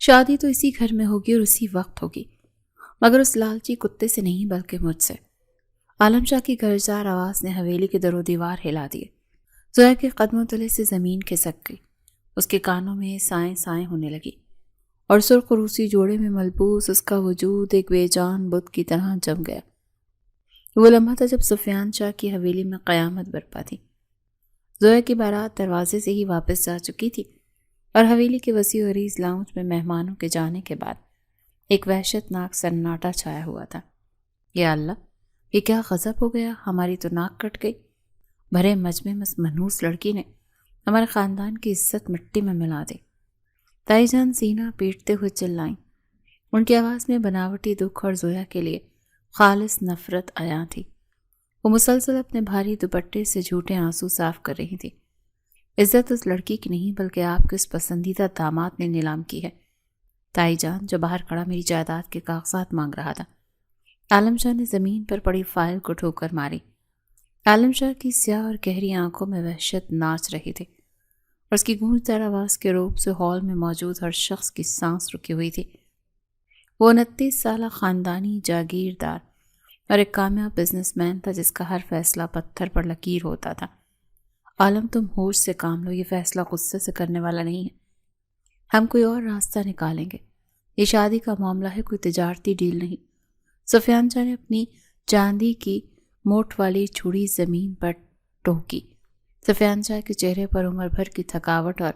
شادی تو اسی گھر میں ہوگی اور اسی وقت ہوگی، مگر اس لالچی کتے سے نہیں بلکہ مجھ سے۔ عالم شاہ کی گرجدار آواز نے حویلی کے در و دیوار ہلا دیے۔ زویا کے قدموں تلے سے زمین کھسک گئی، اس کے کانوں میں سائیں سائیں ہونے لگی، اور سرخ روسی جوڑے میں ملبوس اس کا وجود ایک بے جان بت کی طرح جم گیا۔ وہ لمحہ تھا جب سفیان شاہ کی حویلی میں قیامت برپا تھی۔ زویا کی بارات دروازے سے ہی واپس جا چکی تھی، اور حویلی کے وسیع و عریض لاؤنج میں مہمانوں کے جانے کے بعد ایک وحشت ناک سناٹا چھایا ہوا تھا۔ یا اللہ، یہ کیا غضب ہو گیا، ہماری تو ناک کٹ گئی۔ بھرے مجمع میں منحوس لڑکی نے ہمارے خاندان کی عزت مٹی میں ملا دی۔ تائی جان سینہ پیٹتے ہوئے چلائیں، ان کی آواز میں بناوٹی دکھ اور زویا کے لیے خالص نفرت عیاں تھی۔ وہ مسلسل اپنے بھاری دوپٹے سے جھوٹے آنسو صاف کر رہی تھی۔ عزت اس لڑکی کی نہیں بلکہ آپ کے اس پسندیدہ داماد نے نیلام کی ہے۔ تائی جان جو باہر کھڑا میری جائیداد کے کاغذات مانگ رہا تھا۔ عالم شاہ نے زمین پر پڑی فائل کو ٹھوکر ماری۔ عالم شاہ کی سیاہ اور گہری آنکھوں میں وحشت ناچ رہی تھی، اور اس کی گونجدار آواز کے روپ سے ہال میں موجود ہر شخص کی سانس رکی ہوئی تھی۔ وہ 29 سالہ خاندانی جاگیردار اور ایک کامیاب بزنس مین تھا جس کا ہر فیصلہ پتھر پر لکیر ہوتا تھا۔ عالم، تم ہوش سے کام لو، یہ فیصلہ غصے سے کرنے والا نہیں ہے۔ ہم کوئی اور راستہ نکالیں گے۔ یہ شادی کا معاملہ ہے، کوئی تجارتی ڈیل نہیں۔ سفیان شاہ نے اپنی چاندی کی موٹ والی چھڑی زمین پر ٹوکی۔ سفیان شاہ کے چہرے پر عمر بھر کی تھکاوٹ اور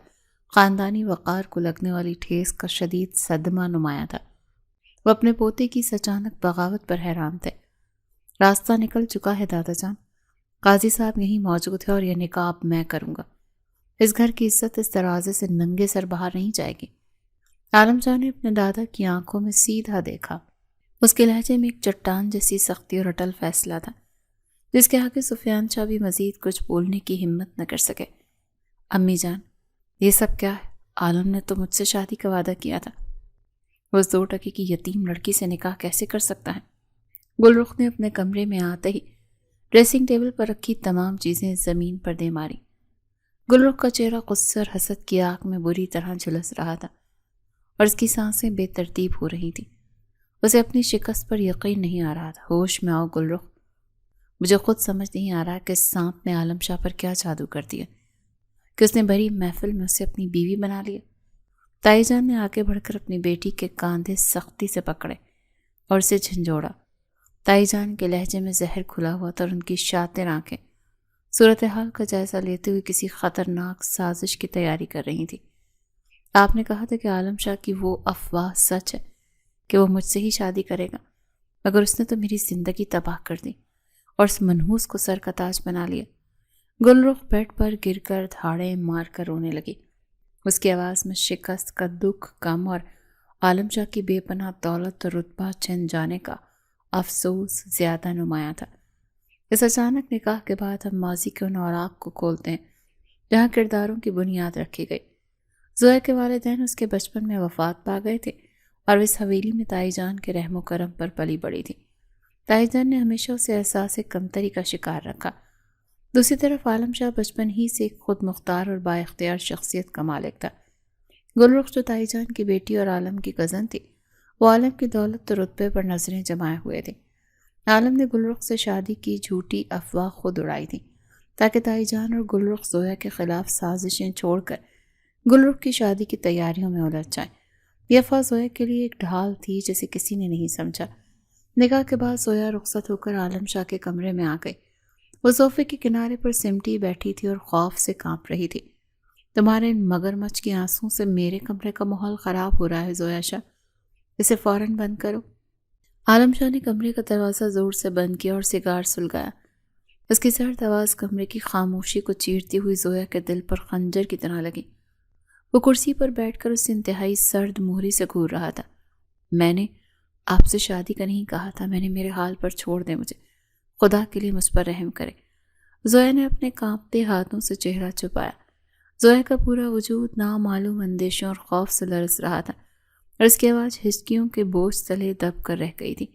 خاندانی وقار کو لگنے والی ٹھیس کا شدید صدمہ نمایاں تھا۔ وہ اپنے پوتے کی اس اچانک بغاوت پر حیران تھے۔ راستہ نکل چکا ہے دادا جان، قاضی صاحب یہیں موجود ہے اور یہ نکاح اب میں کروں گا۔ اس گھر کی عزت اس دروازے سے ننگے سر باہر نہیں جائے گی۔ عالم شاہ نے اپنے دادا کی آنکھوں میں سیدھا دیکھا۔ اس کے لہجے میں ایک چٹان جیسی سختی اور اٹل فیصلہ تھا جس کے آگے سفیان شاہ بھی مزید کچھ بولنے کی ہمت نہ کر سکے۔ امی جان، یہ سب کیا ہے؟ عالم نے تو مجھ سے شادی کا وعدہ کیا تھا، وہ اس 2 ٹکے کی یتیم لڑکی سے نکاح کیسے کر سکتا ہے؟ گل رخ نے اپنے کمرے میں آتے ہی ڈریسنگ ٹیبل پر رکھی تمام چیزیں زمین پر دے ماری۔ گل رخ کا چہرہ غصے اور حسد کی آگ میں بری طرح جھلس رہا تھا، اور اس کی سانسیں بے ترتیب ہو رہی تھیں۔ اسے اپنی شکست پر یقین نہیں آ رہا تھا۔ ہوش میں آؤ گل رخ، مجھے خود سمجھ نہیں آ رہا کہ اس سانپ نے عالم شاہ پر کیا جادو کر دیا کہ اس نے بھری محفل میں اسے اپنی بیوی بنا لیا۔ تائی جان نے آگے بڑھ کر اپنی بیٹی کے کاندھے سختی سے پکڑے اور اسے جھنجھوڑا۔ تائی جان کے لہجے میں زہر کھلا ہوا تھا اور ان کی شاطر آنکھیں صورتحال کا جائزہ لیتے ہوئے کسی خطرناک سازش کی تیاری کر رہی تھی۔ آپ نے کہا تھا کہ عالم شاہ کی وہ افواہ سچ ہے کہ وہ مجھ سے ہی شادی کرے گا، مگر اس نے تو میری زندگی تباہ کر دی اور اس منحوس کو سر کا تاج بنا لیا۔ گل رخ بیڈ پر گر کر دھاڑے مار کر رونے لگی۔ اس کی آواز میں شکست کا دکھ کم اور عالم شاہ کی بے پناہ دولت اور رتبہ چھن جانے کا افسوس زیادہ نمایاں تھا۔ اس اچانک نکاح کے بعد ہم ماضی کے ان اوراق کو کھولتے ہیں جہاں کرداروں کی بنیاد رکھی گئی۔ زویا کے والدین اس کے بچپن میں وفات پا گئے تھے اور اس حویلی میں تائی جان کے رحم و کرم پر پلی بڑی تھی۔ تائی جان نے ہمیشہ اسے احساس کمتری کا شکار رکھا۔ دوسری طرف عالم شاہ بچپن ہی سے ایک خود مختار اور با اختیار شخصیت کا مالک تھا۔ گل رخ جو تائی جان کی بیٹی اور عالم کی کزن تھی، وہ عالم کی دولت اور رتبے پر نظریں جمائے ہوئے تھے۔ عالم نے گل رخ سے شادی کی جھوٹی افواہ خود اڑائی تھی تاکہ تائی جان اور گل رخ زویا کے خلاف سازشیں چھوڑ کر گل رخ کی شادی کی تیاریوں میں الجھ جائیں۔ یہ افواہ زویا کے لیے ایک ڈھال تھی جسے کسی نے نہیں سمجھا۔ نکاح کے بعد زویا رخصت ہو کر عالم شاہ کے کمرے میں آ گئی۔ وہ صوفے کے کنارے پر سمٹی بیٹھی تھی اور خوف سے کانپ رہی تھی۔ تمہارے ان مگرمچھ کی آنسوں سے میرے کمرے کا ماحول خراب ہو رہا ہے زویا شاہ، اسے فوراً بند کرو۔ عالم شاہ نے کمرے کا دروازہ زور سے بند کیا اور سگار سلگایا۔ اس کی سرد آواز کمرے کی خاموشی کو چیرتی ہوئی زویا کے دل پر خنجر کی طرح لگی۔ وہ کرسی پر بیٹھ کر اس انتہائی سرد مہری سے گھور رہا تھا۔ میں نے آپ سے شادی کا نہیں کہا تھا، میں نے میرے حال پر چھوڑ دیں مجھے، خدا کے لیے مجھ پر رحم کرے۔ زویا نے اپنے کانپتے ہاتھوں سے چہرہ چھپایا۔ زویا کا پورا وجود نامعلوم اندیشوں اور خوف سے لرز رہا تھا اور اس کی آواز ہچکیوں کے بوجھ تلے دب کر رہ گئی تھی۔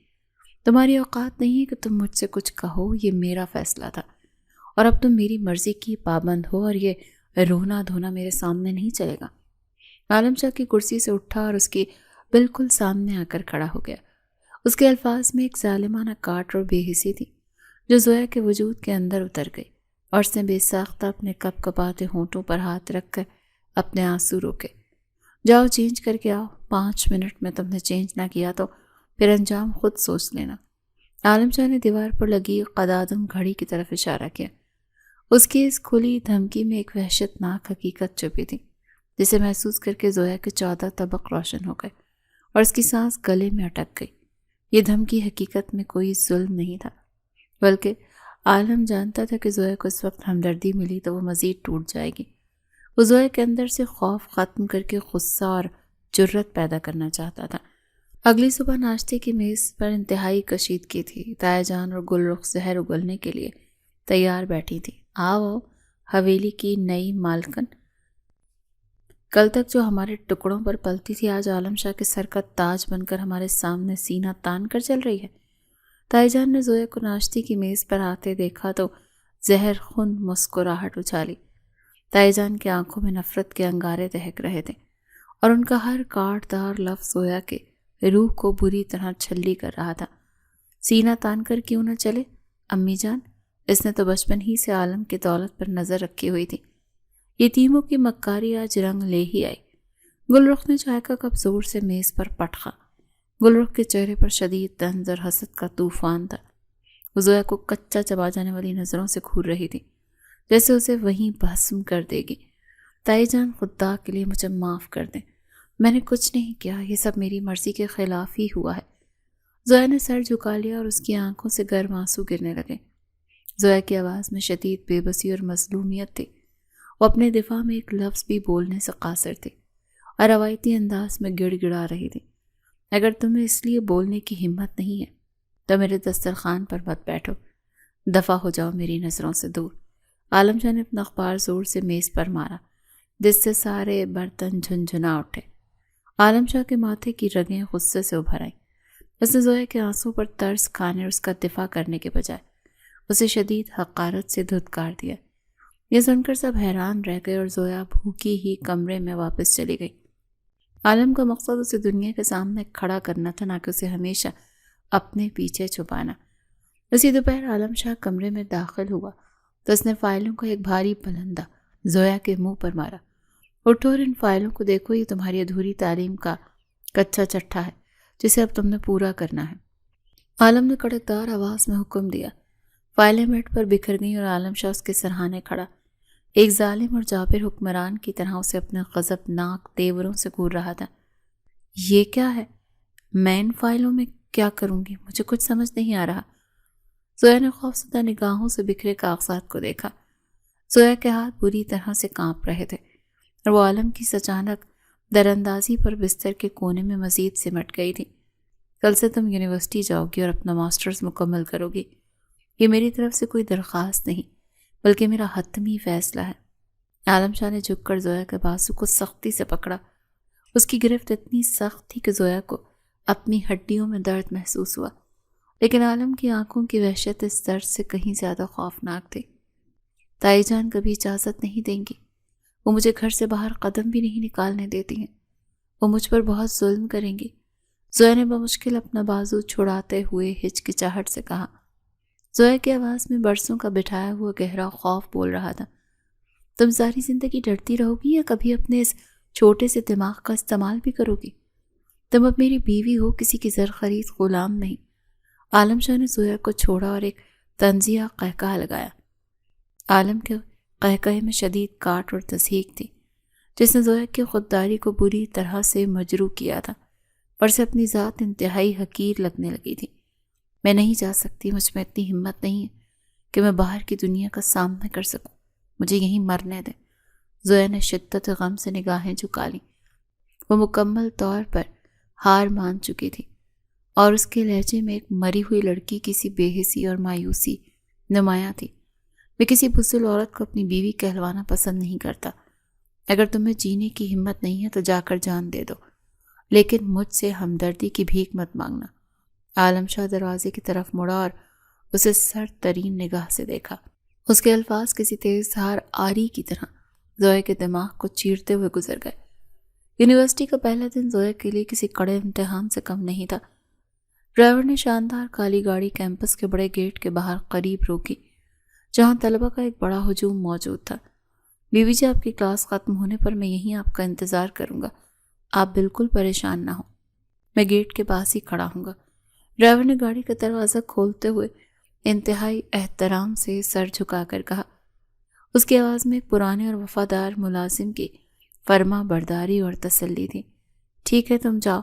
تمہاری اوقات نہیں ہے کہ تم مجھ سے کچھ کہو، یہ میرا فیصلہ تھا اور اب تم میری مرضی کی پابند ہو اور یہ رونا دھونا میرے سامنے نہیں چلے گا۔ عالم شاہ کی کرسی سے اٹھا اور اس کی بالکل سامنے آ کر کھڑا ہو گیا۔ اس کے الفاظ میں ایک ظالمانہ کاٹ اور بے حسی تھی جو زویا کے وجود کے اندر اتر گئی، اور اس نے بے ساختہ اپنے کپ کپاتے ہونٹوں پر ہاتھ رکھ کر اپنے آنسو روکے۔ جاؤ چینج کر کے آؤ، 5 منٹ میں تم نے چینج نہ کیا تو پھر انجام خود سوچ لینا۔ عالم شاہ نے دیوار پر لگی قدادم گھڑی کی طرف اشارہ کیا۔ اس کی اس کھلی دھمکی میں ایک وحشتناک حقیقت چھپی تھی جسے محسوس کر کے زویا کے 14 طبق روشن ہو گئے اور اس کی سانس گلے میں اٹک گئی۔ یہ دھمکی حقیقت میں کوئی ظلم نہیں تھا، بلکہ عالم جانتا تھا کہ زویا کو اس وقت ہمدردی ملی تو وہ مزید ٹوٹ جائے گی۔ وہ زویا کے اندر سے خوف ختم کر کے غصہ اور جرت پیدا کرنا چاہتا تھا۔ اگلی صبح ناشتے کی میز پر انتہائی کشیدگی تھی۔ تایا جان اور گل رخ زہر اگلنے کے لیے تیار بیٹھی تھی۔ آؤ حویلی کی نئی مالکن، کل تک جو ہمارے ٹکڑوں پر پلتی تھی آج عالم شاہ کے سر کا تاج بن کر ہمارے سامنے سینہ تان کر چل رہی ہے۔ تائی جان نے زویا کو ناشتے کی میز پر آتے دیکھا تو زہر خون مسکراہٹ اچھالی۔ تائی جان کی آنکھوں میں نفرت کے انگارے دہک رہے تھے اور ان کا ہر کاٹ دار لفظ زویا کے روح کو بری طرح چھلی کر رہا تھا۔ سینہ تان کر کیوں نہ چلے امی جان، اس نے تو بچپن ہی سے عالم کی دولت پر نظر رکھی ہوئی تھی۔ یتیموں کی مکاری آج رنگ لے ہی آئی۔ گل رخ نے چائے کا کپ زور سے میز پر پٹخا۔ گل رخ کے چہرے پر شدید طنز اور حسد کا طوفان تھا۔ وہ زویا کو کچا چبا جانے والی نظروں سے گھور رہی تھی، جیسے اسے وہیں بھسم کر دے گی۔ تائی جان خدا کے لیے مجھے معاف کر دیں، میں نے کچھ نہیں کیا، یہ سب میری مرضی کے خلاف ہی ہوا ہے۔ زویا نے سر جھکا لیا اور اس کی آنکھوں سے گرم آنسو گرنے لگے۔ زویا کی آواز میں شدید بے بسی اور مظلومیت تھی۔ وہ اپنے دفاع میں ایک لفظ بھی بولنے سے قاصر تھی اور روایتی انداز میں گڑ گڑا رہی تھی۔ اگر تمہیں اس لیے بولنے کی ہمت نہیں ہے تو میرے دسترخوان پر مت بیٹھو، دفع ہو جاؤ میری نظروں سے دور۔ عالم شاہ نے اپنا اخبار زور سے میز پر مارا جس سے سارے برتن جھنجھنا اٹھے۔ عالم شاہ کے ماتھے کی رگیں غصے سے ابھر آئیں۔ اس نے زویا کے آنسوں پر ترس کھانے اور اس کا دفاع کرنے کے بجائے اسے شدید حقارت سے دھتکار دیا۔ یہ سن کر سب حیران رہ گئے اور زویا بھوکی ہی کمرے میں واپس چلی گئی۔ عالم کا مقصد اسے دنیا کے سامنے کھڑا کرنا تھا، نہ کہ اسے ہمیشہ اپنے پیچھے چھپانا۔ اسی دوپہر عالم شاہ کمرے میں داخل ہوا تو اس نے فائلوں کا ایک بھاری پلندہ زویا کے منہ پر مارا۔ اٹھو اور ان فائلوں کو دیکھو، یہ تمہاری ادھوری تعلیم کا کچا چٹھا ہے جسے اب تم نے پورا کرنا ہے۔ عالم نے کڑکدار آواز میں حکم دیا۔ فائلیں بیڈ پر بکھر گئیں اور عالم شاہ اس کے سرہانے کھڑا ایک ظالم اور جابر حکمران کی طرح اسے اپنے غضبناک تیوروں سے گھور رہا تھا۔ یہ کیا ہے؟ میں ان فائلوں میں کیا کروں گی؟ مجھے کچھ سمجھ نہیں آ رہا۔ زویا نے خوفزدہ نگاہوں سے بکھرے کاغذات کو دیکھا۔ زویا کے ہاتھ بری طرح سے کانپ رہے تھے اور وہ عالم کی اچانک دراندازی پر بستر کے کونے میں مزید سمٹ گئی تھی۔ کل سے تم یونیورسٹی جاؤ گی اور اپنا ماسٹرز مکمل کرو گی۔ یہ میری طرف سے کوئی درخواست نہیں بلکہ میرا حتمی فیصلہ ہے۔ عالم شاہ نے جھک کر زویا کے بازو کو سختی سے پکڑا۔ اس کی گرفت اتنی سخت تھی کہ زویا کو اپنی ہڈیوں میں درد محسوس ہوا، لیکن عالم کی آنکھوں کی وحشت اس درد سے کہیں زیادہ خوفناک تھی۔ تائی جان کبھی اجازت نہیں دیں گی، وہ مجھے گھر سے باہر قدم بھی نہیں نکالنے دیتی ہیں، وہ مجھ پر بہت ظلم کریں گی۔ زویا نے بمشکل اپنا بازو چھڑاتے ہوئے ہچکچاہٹ سے کہا۔ زویا کی آواز میں برسوں کا بٹھایا ہوا گہرا خوف بول رہا تھا۔ تم ساری زندگی ڈرتی رہو گی یا کبھی اپنے اس چھوٹے سے دماغ کا استعمال بھی کرو گی؟ تم اب میری بیوی ہو، کسی کی زرخرید غلام نہیں۔ عالم شاہ نے زویا کو چھوڑا اور ایک طنزیہ قہقہ لگایا۔ عالم کے قہقہے میں شدید کاٹ اور تضحیک تھی جس نے زویا کی خودداری کو بری طرح سے مجروح کیا تھا اور اسے اپنی ذات انتہائی حقیر لگنے لگی تھی۔ میں نہیں جا سکتی، مجھ میں اتنی ہمت نہیں ہے کہ میں باہر کی دنیا کا سامنا کر سکوں، مجھے یہیں مرنے دیں۔ زویا نے شدت غم سے نگاہیں جھکا لیں۔ وہ مکمل طور پر ہار مان چکی تھی اور اس کے لہجے میں ایک مری ہوئی لڑکی کی سی بے حسی اور مایوسی نمایاں تھی۔ میں کسی بزدل عورت کو اپنی بیوی کہلوانا پسند نہیں کرتا۔ اگر تمہیں جینے کی ہمت نہیں ہے تو جا کر جان دے دو، لیکن مجھ سے ہمدردی کی بھیک مت مانگنا۔ عالم شاہ دروازے کی طرف مڑا اور اسے سر ترین نگاہ سے دیکھا۔ اس کے الفاظ کسی تیز دھار آری کی طرح زویا کے دماغ کو چیرتے ہوئے گزر گئے۔ یونیورسٹی کا پہلا دن زویا کے لیے کسی کڑے امتحان سے کم نہیں تھا۔ ڈرائیور نے شاندار کالی گاڑی کیمپس کے بڑے گیٹ کے باہر قریب روکی، جہاں طلبہ کا ایک بڑا ہجوم موجود تھا۔ بیوی جی، آپ کی کلاس ختم ہونے پر میں یہیں آپ کا انتظار کروں گا، آپ بالکل پریشان نہ ہوں، میں گیٹ کے پاس ہی کھڑا ہوں گا۔ ڈرائیور نے گاڑی کا دروازہ کھولتے ہوئے انتہائی احترام سے سر جھکا کر کہا۔ اس کی آواز میں ایک پرانے اور وفادار ملازم کی فرما برداری اور تسلی تھی۔ ٹھیک ہے، تم جاؤ،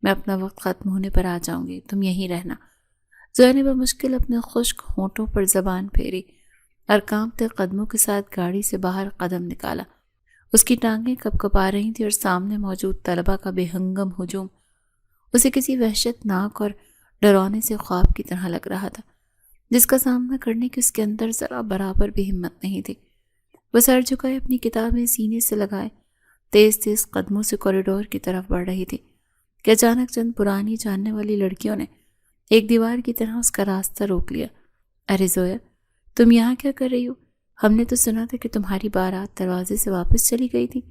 میں اپنا وقت ختم ہونے پر آ جاؤں گی، تم یہیں رہنا۔ زویا نے بمشکل اپنے خشک ہونٹوں پر زبان پھیری اور کانپتے قدموں کے ساتھ گاڑی سے باہر قدم نکالا۔ اس کی ٹانگیں کپکپا رہی تھیں اور سامنے موجود طلبہ کا بے ہنگم ہجوم اسے کسی وحشت ناک اور ڈرانے سے خواب کی طرح لگ رہا تھا، جس کا سامنا کرنے کی اس کے اندر ذرا برابر بھی ہمت نہیں تھی۔ وہ سر جھکائے اپنی کتابیں سینے سے لگائے تیز تیز قدموں سے کوریڈور کی طرف بڑھ رہی تھی کہ اچانک چند پرانی جاننے والی لڑکیوں نے ایک دیوار کی طرح اس کا راستہ روک لیا۔ ارے زویا، تم یہاں کیا کر رہی ہو؟ ہم نے تو سنا تھا کہ تمہاری بارات دروازے سے واپس چلی گئی تھی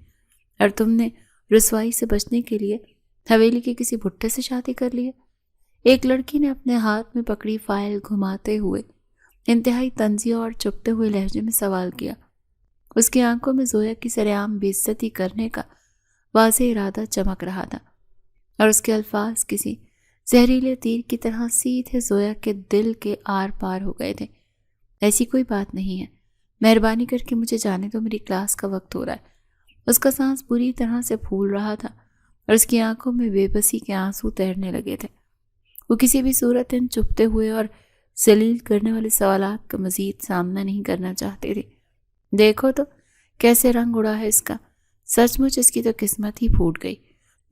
اور تم نے رسوائی سے بچنے کے لیے حویلی کے کسی بھٹے سے شادی کر لی ہے۔ ایک لڑکی نے اپنے ہاتھ میں پکڑی فائل گھماتے ہوئے انتہائی طنزیہ اور چپتے ہوئے لہجے میں سوال کیا۔ اس کی آنکھوں میں زویا کی سرعام بے عزتی کرنے کا واضح ارادہ چمک رہا تھا اور اس کے الفاظ کسی زہریلے تیر کی طرح سیدھے زویا کے دل کے آر پار ہو گئے تھے۔ ایسی کوئی بات نہیں ہے، مہربانی کر کے مجھے جانے دو، میری کلاس کا وقت ہو رہا ہے۔ اس کا سانس بری طرح سے پھول رہا تھا اور اس کی آنکھوں میں بے بسی کے آنسو تیرنے لگے تھے۔ وہ کسی بھی صورت چپتے ہوئے اور ذلیل کرنے والے سوالات کا مزید سامنا نہیں کرنا چاہتے تھے۔ دیکھو تو کیسے رنگ اڑا ہے اس کا، سچ مچ اس کی تو قسمت ہی پھوٹ گئی۔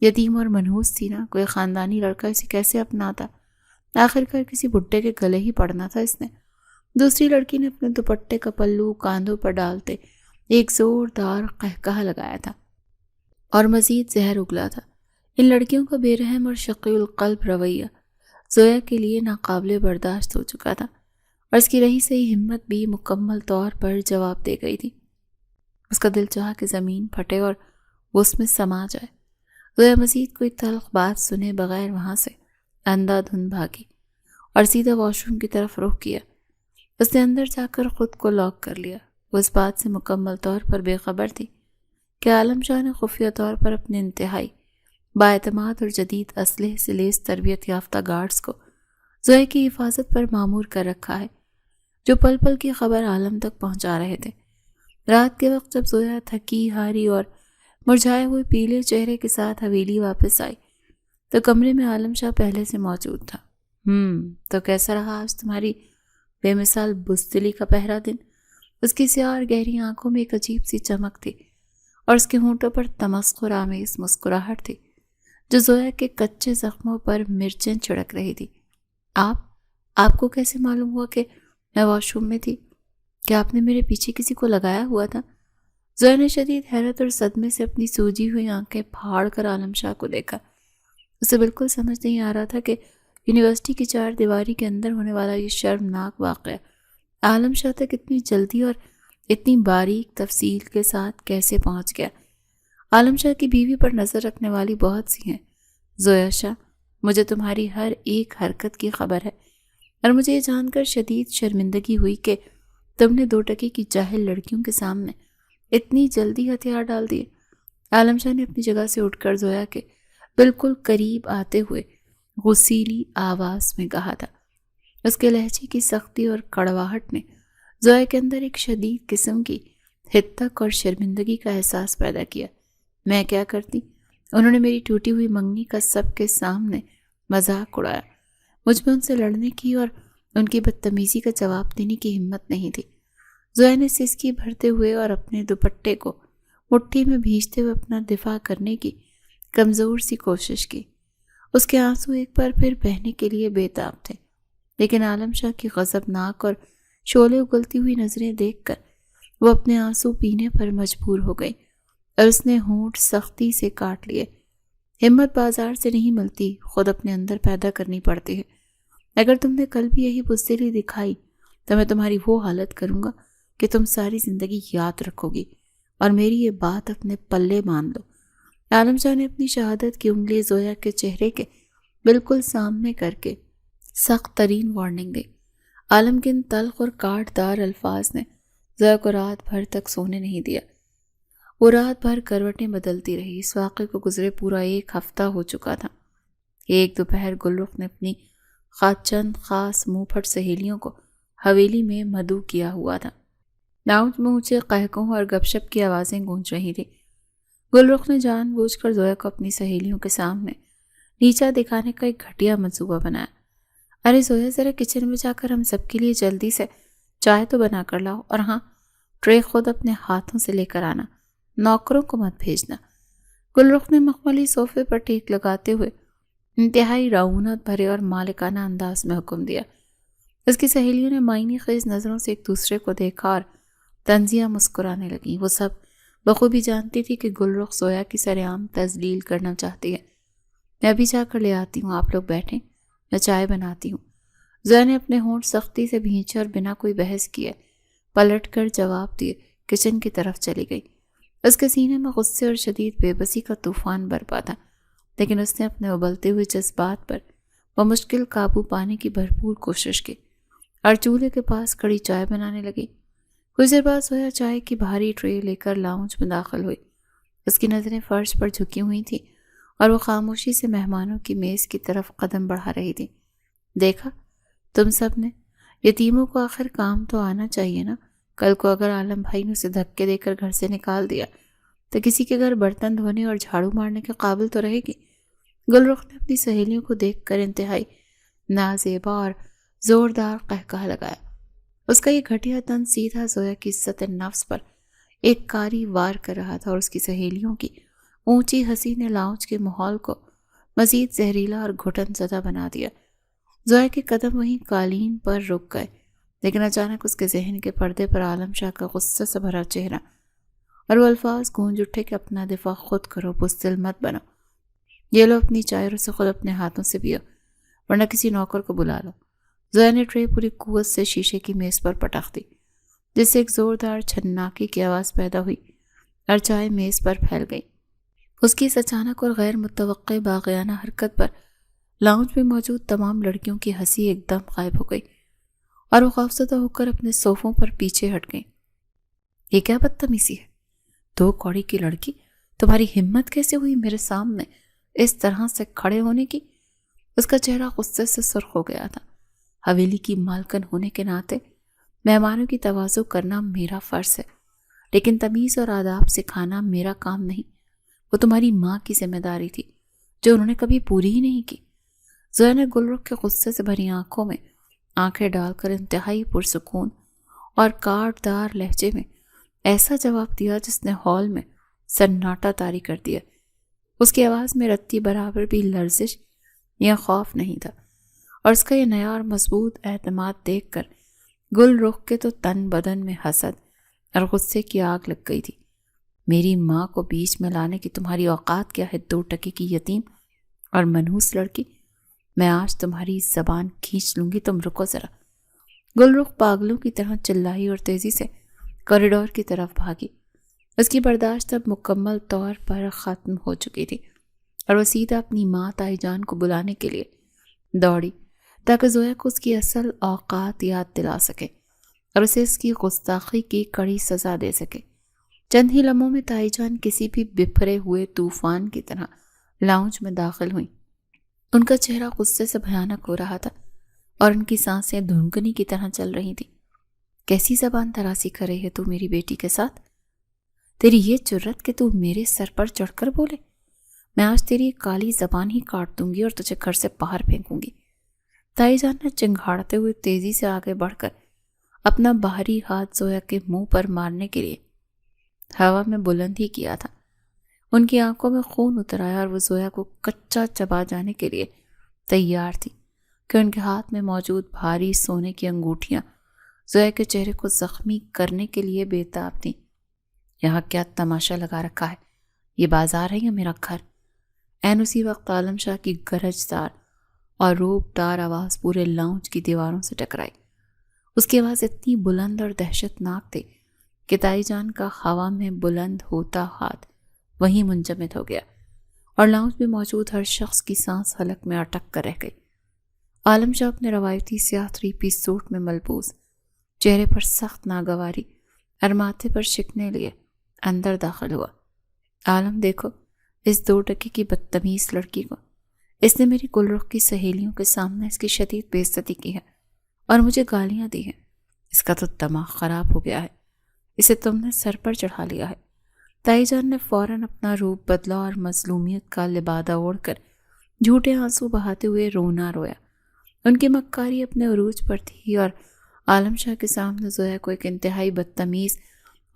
یتیم اور منحوس تھی نا، کوئی خاندانی لڑکا اسے کیسے اپناتا؟ آخر کار کسی بھٹے کے گلے ہی پڑنا تھا اس نے۔ دوسری لڑکی نے اپنے دوپٹے کا پلو کاندھوں پر ڈالتے ایک زوردار قہقہہ لگایا تھا اور مزید زہر اگلا تھا۔ ان لڑکیوں کا بے رحم اور شقی القلب رویہ زویا کے لیے ناقابل برداشت ہو چکا تھا اور اس کی رہی سہی ہمت بھی مکمل طور پر جواب دے گئی تھی۔ اس کا دل چاہا کہ زمین پھٹے اور وہ اس میں سما جائے۔ زویا مزید کوئی تلخ بات سنے بغیر وہاں سے اندھا دھند بھاگی اور سیدھا واش روم کی طرف رخ کیا۔ اس نے اندر جا کر خود کو لاک کر لیا۔ وہ اس بات سے مکمل طور پر بے خبر تھی کہ عالم شاہ نے خفیہ طور پر اپنے انتہائی بااعتماد اور جدید اسلحے سے لیس تربیت یافتہ گارڈز کو زویا کی حفاظت پر مامور کر رکھا ہے، جو پل پل کی خبر عالم تک پہنچا رہے تھے۔ رات کے وقت جب زویا تھکی ہاری اور مرجھائے ہوئے پیلے چہرے کے ساتھ حویلی واپس آئی تو کمرے میں عالم شاہ پہلے سے موجود تھا۔ تو کیسا رہا آج تمہاری بے مثال بزدلی کا پہلا دن؟ اس کی سیاہ اور گہری آنکھوں میں ایک عجیب سی چمک تھی اور اس کے ہونٹوں پر تمسخر آمیز مسکراہٹ تھی جو زویا کے کچے زخموں پر مرچیں چھڑک رہی تھی۔ آپ کو کیسے معلوم ہوا کہ میں واش روم میں تھی؟ کیا آپ نے میرے پیچھے کسی کو لگایا ہوا تھا؟ زویا نے شدید حیرت اور صدمے سے اپنی سوجی ہوئی آنکھیں پھاڑ کر عالم شاہ کو دیکھا۔ اسے بالکل سمجھ نہیں آ رہا تھا کہ یونیورسٹی کی چار دیواری کے اندر ہونے والا یہ شرمناک واقعہ عالم شاہ تک اتنی جلدی اور اتنی باریک تفصیل کے ساتھ کیسے پہنچ گیا۔ عالم شاہ کی بیوی پر نظر رکھنے والی بہت سی ہیں زویا شاہ، مجھے تمہاری ہر ایک حرکت کی خبر ہے اور مجھے یہ جان کر شدید شرمندگی ہوئی کہ تم نے 2 ٹکے کی جاہل لڑکیوں کے سامنے اتنی جلدی ہتھیار ڈال دیے۔ عالم شاہ نے اپنی جگہ سے اٹھ کر زویا کے بالکل قریب آتے ہوئے غصیلی آواز میں کہا تھا۔ اس کے لہجے کی سختی اور کڑواہٹ نے زویا کے اندر ایک شدید قسم کی ہتک اور شرمندگی کا احساس پیدا کیا۔ میں کیا کرتی؟ انہوں نے میری ٹوٹی ہوئی منگنی کا سب کے سامنے مذاق اڑایا۔ مجھ میں ان سے لڑنے کی اور ان کی بدتمیزی کا جواب دینے کی ہمت نہیں تھی۔ زویا نے سسکی بھرتے ہوئے اور اپنے دوپٹے کو مٹھی میں بھیجتے ہوئے اپنا دفاع کرنے کی کمزور سی کوشش کی۔ اس کے آنسو ایک بار پھر بہنے کے لیے بے تاب تھے، لیکن عالم شاہ کی غضبناک اور شعلے اگلتی ہوئی نظریں دیکھ کر وہ اپنے آنسو پینے پر مجبور ہو گئی اور اس نے ہونٹ سختی سے کاٹ لیے۔ ہمت بازار سے نہیں ملتی، خود اپنے اندر پیدا کرنی پڑتی ہے۔ اگر تم نے کل بھی یہی بزدلی دکھائی تو میں تمہاری وہ حالت کروں گا کہ تم ساری زندگی یاد رکھو گی، اور میری یہ بات اپنے پلے مان لو۔ عالم شاہ نے اپنی شہادت کی انگلی زویا کے چہرے کے بالکل سامنے کر کے سخت ترین وارننگ دی۔ عالم کے ان تلخ اور کاٹ دار الفاظ نے زویا کو رات بھر تک سونے نہیں دیا۔ وہ رات بھر کروٹیں بدلتی رہی۔ اس واقعے کو گزرے پورا 1 ہفتہ ہو چکا تھا۔ ایک دوپہر گلرخ نے اپنی چند خاص منہ پھٹ سہیلیوں کو حویلی میں مدعو کیا ہوا تھا۔ لاؤنج میں اونچے قہقہوں اور گپ شپ کی آوازیں گونج رہی تھی۔ گلرخ نے جان بوجھ کر زویا کو اپنی سہیلیوں کے سامنے نیچا دکھانے کا ایک گھٹیا منصوبہ بنایا۔ ارے زویا، ذرا کچن میں جا کر ہم سب کے لیے جلدی سے چائے تو بنا کر لاؤ، اور ہاں، ٹرے خود اپنے ہاتھوں سے لے کر آنا، نوکروں کو مت بھیجنا۔ گلرخ نے مخملی صوفے پر ٹیک لگاتے ہوئے انتہائی رعونت بھرے اور مالکانہ انداز میں حکم دیا۔ اس کی سہیلیوں نے معنی خیز نظروں سے ایک دوسرے کو دیکھا اور طنزیہ مسکرانے لگیں۔ وہ سب بخوبی جانتی تھی کہ گلرخ زویا کی سرعام تذلیل کرنا چاہتی ہے۔ میں ابھی جا کر لے آتی ہوں، آپ لوگ بیٹھیں، میں چائے بناتی ہوں۔ زویا نے اپنے ہونٹ سختی سے بھینچے اور بنا کوئی بحث کیے پلٹ کر جواب دیے کچن کی طرف چلی گئی۔ اس کے سینے میں غصے اور شدید بے بسی کا طوفان برپا تھا، لیکن اس نے اپنے ابلتے ہوئے جذبات پر بمشکل قابو پانے کی بھرپور کوشش کی اور چولہے کے پاس کڑی چائے بنانے لگی۔ کچھ دیر بعد زویا چائے کی بھاری ٹرے لے کر لاؤنج میں داخل ہوئی۔ اس کی نظریں فرش پر جھکی ہوئی تھیں اور وہ خاموشی سے مہمانوں کی میز کی طرف قدم بڑھا رہی تھی۔ دیکھا تم سب نے، یتیموں کو آخر کام تو آنا چاہیے نا۔ کل کو اگر عالم بھائی نے اسے دھکے دے کر گھر سے نکال دیا تو کسی کے گھر برتن دھونے اور جھاڑو مارنے کے قابل تو رہے گی۔ گلرخ نے اپنی سہیلیوں کو دیکھ کر انتہائی نازیبا اور زوردار قہقہہ لگایا۔ اس کا یہ گھٹیا طنز سیدھا زویا کی عزت نفس پر ایک کاری وار کر رہا تھا، اور اس کی سہیلیوں کی اونچی ہنسی نے لاؤنج کے ماحول کو مزید زہریلا اور گھٹن زدہ بنا دیا۔ زویا کے قدم وہیں قالین پر رک گئے، لیکن اچانک اس کے ذہن کے پردے پر عالم شاہ کا غصے سے بھرا چہرہ اور وہ الفاظ گونج اٹھے کہ اپنا دفاع خود کرو، بزدل مت بنو۔ یہ لو اپنی چائے اور اسے خود اپنے ہاتھوں سے پیو، ورنہ کسی نوکر کو بلا لو۔ زویا نے ٹرے پوری قوت سے شیشے کی میز پر پٹخ دی، جس سے ایک زوردار چھناکی کی آواز پیدا ہوئی اور چائے میز پر پھیل گئی۔ اس کی اس اچانک اور غیر متوقع باغیانہ حرکت پر لاؤنج میں موجود تمام لڑکیوں کی ہنسی ایک دم غائب ہو گئی اور وہ خوفزدہ ہو کر اپنے صوفوں پر پیچھے ہٹ گئیں۔ یہ کیا بدتمیزی ہے؟ 2 کوڑی کی لڑکی، تمہاری ہمت کیسے ہوئی میرے سامنے اس طرح سے کھڑے ہونے کی؟ اس کا چہرہ غصے سے سرخ ہو گیا تھا۔ حویلی کی مالکن ہونے کے ناطے مہمانوں کی تواضع کرنا میرا فرض ہے، لیکن تمیز اور آداب سکھانا میرا کام نہیں۔ وہ تمہاری ماں کی ذمہ داری تھی جو انہوں نے کبھی پوری ہی نہیں کی۔ زویا نے گلرخ کے غصے سے بھری آنکھوں میں آنکھیں ڈال کر انتہائی پرسکون اور کاٹ دار لہجے میں ایسا جواب دیا جس نے ہال میں سناٹا طاری کر دیا۔ اس کی آواز میں رتی برابر بھی لرزش یا خوف نہیں تھا، اور اس کا یہ نیا اور مضبوط اعتماد دیکھ کر گلرخ کے تو تن بدن میں حسد اور غصے کی آگ لگ گئی تھی۔ میری ماں کو بیچ میں لانے کی تمہاری اوقات کیا ہے، 2 ٹکے کی یتیم اور منحوس لڑکی؟ میں آج تمہاری زبان کھینچ لوں گی، تم رکو ذرا۔ گلرخ پاگلوں کی طرح چلائی اور تیزی سے کوریڈور کی طرف بھاگی۔ اس کی برداشت اب مکمل طور پر ختم ہو چکی تھی اور وہ سیدھا اپنی ماں تائی جان کو بلانے کے لیے دوڑی تاکہ زویا کو اس کی اصل اوقات یاد دلا سکے اور اسے اس کی گستاخی کی کڑی سزا دے سکے۔ چند ہی لمحوں میں تائی جان کسی بھی بپھرے ہوئے طوفان کی طرح لاؤنج میں داخل ہوئیں۔ ان کا چہرہ غصے سے بھیانک ہو رہا تھا اور ان کی سانسیں دھنکنی کی طرح چل رہی تھیں۔ کیسی زبان تراسی کر رہی ہے تو میری بیٹی کے ساتھ؟ تیری یہ جرت کہ تو میرے سر پر چڑھ کر بولے؟ میں آج تیری کالی زبان ہی کاٹ دوں گی اور تجھے گھر سے باہر پھینکوں گی۔ تائی جان نے چنگھاڑتے ہوئے تیزی سے آگے بڑھ کر اپنا باہری ہاتھ زویا کے منہ پر مارنے کے لیے ہوا میں بلند ہی کیا تھا۔ ان کی آنکھوں میں خون اتر آیا اور وہ زویا کو کچا چبا جانے کے لیے تیار تھی کہ ان کے ہاتھ میں موجود بھاری سونے کی انگوٹھیاں زویا کے چہرے کو زخمی کرنے کے لیے بےتاب تھیں۔ یہاں کیا تماشا لگا رکھا ہے؟ یہ بازار ہے یا میرا گھر؟ عین اسی وقت عالم شاہ کی گرجدار اور روب دار آواز پورے لاؤنج کی دیواروں سے ٹکرائی۔ اس کی آواز اتنی بلند اور دہشت ناک تھی کہ تائی جان کا ہوا میں بلند ہوتا ہاتھ وہیں منجمد ہو گیا اور لاؤنج میں موجود ہر شخص کی سانس حلق میں اٹک کر رہ گئی۔ عالم شاہ اپنے روایتی سیاہ 3 پیس سوٹ میں ملبوس، چہرے پر سخت ناگواری اور ماتھے پر شکنے لیے اندر داخل ہوا۔ عالم دیکھو اس 2 ٹکے کی بدتمیز لڑکی کو، اس نے میری گلرخ کی سہیلیوں کے سامنے اس کی شدید بے عزتی کی ہے اور مجھے گالیاں دی ہیں۔ اس کا تو دماغ خراب ہو گیا ہے، اسے تم نے سر پر چڑھا لیا ہے۔ تائی جان نے فوراً اپنا روپ بدلا اور مظلومیت کا لبادہ اوڑھ کر جھوٹے آنسو بہاتے ہوئے رونا رویا۔ ان کی مکاری اپنے عروج پر تھی اور عالم شاہ کے سامنے زویا کو ایک انتہائی بدتمیز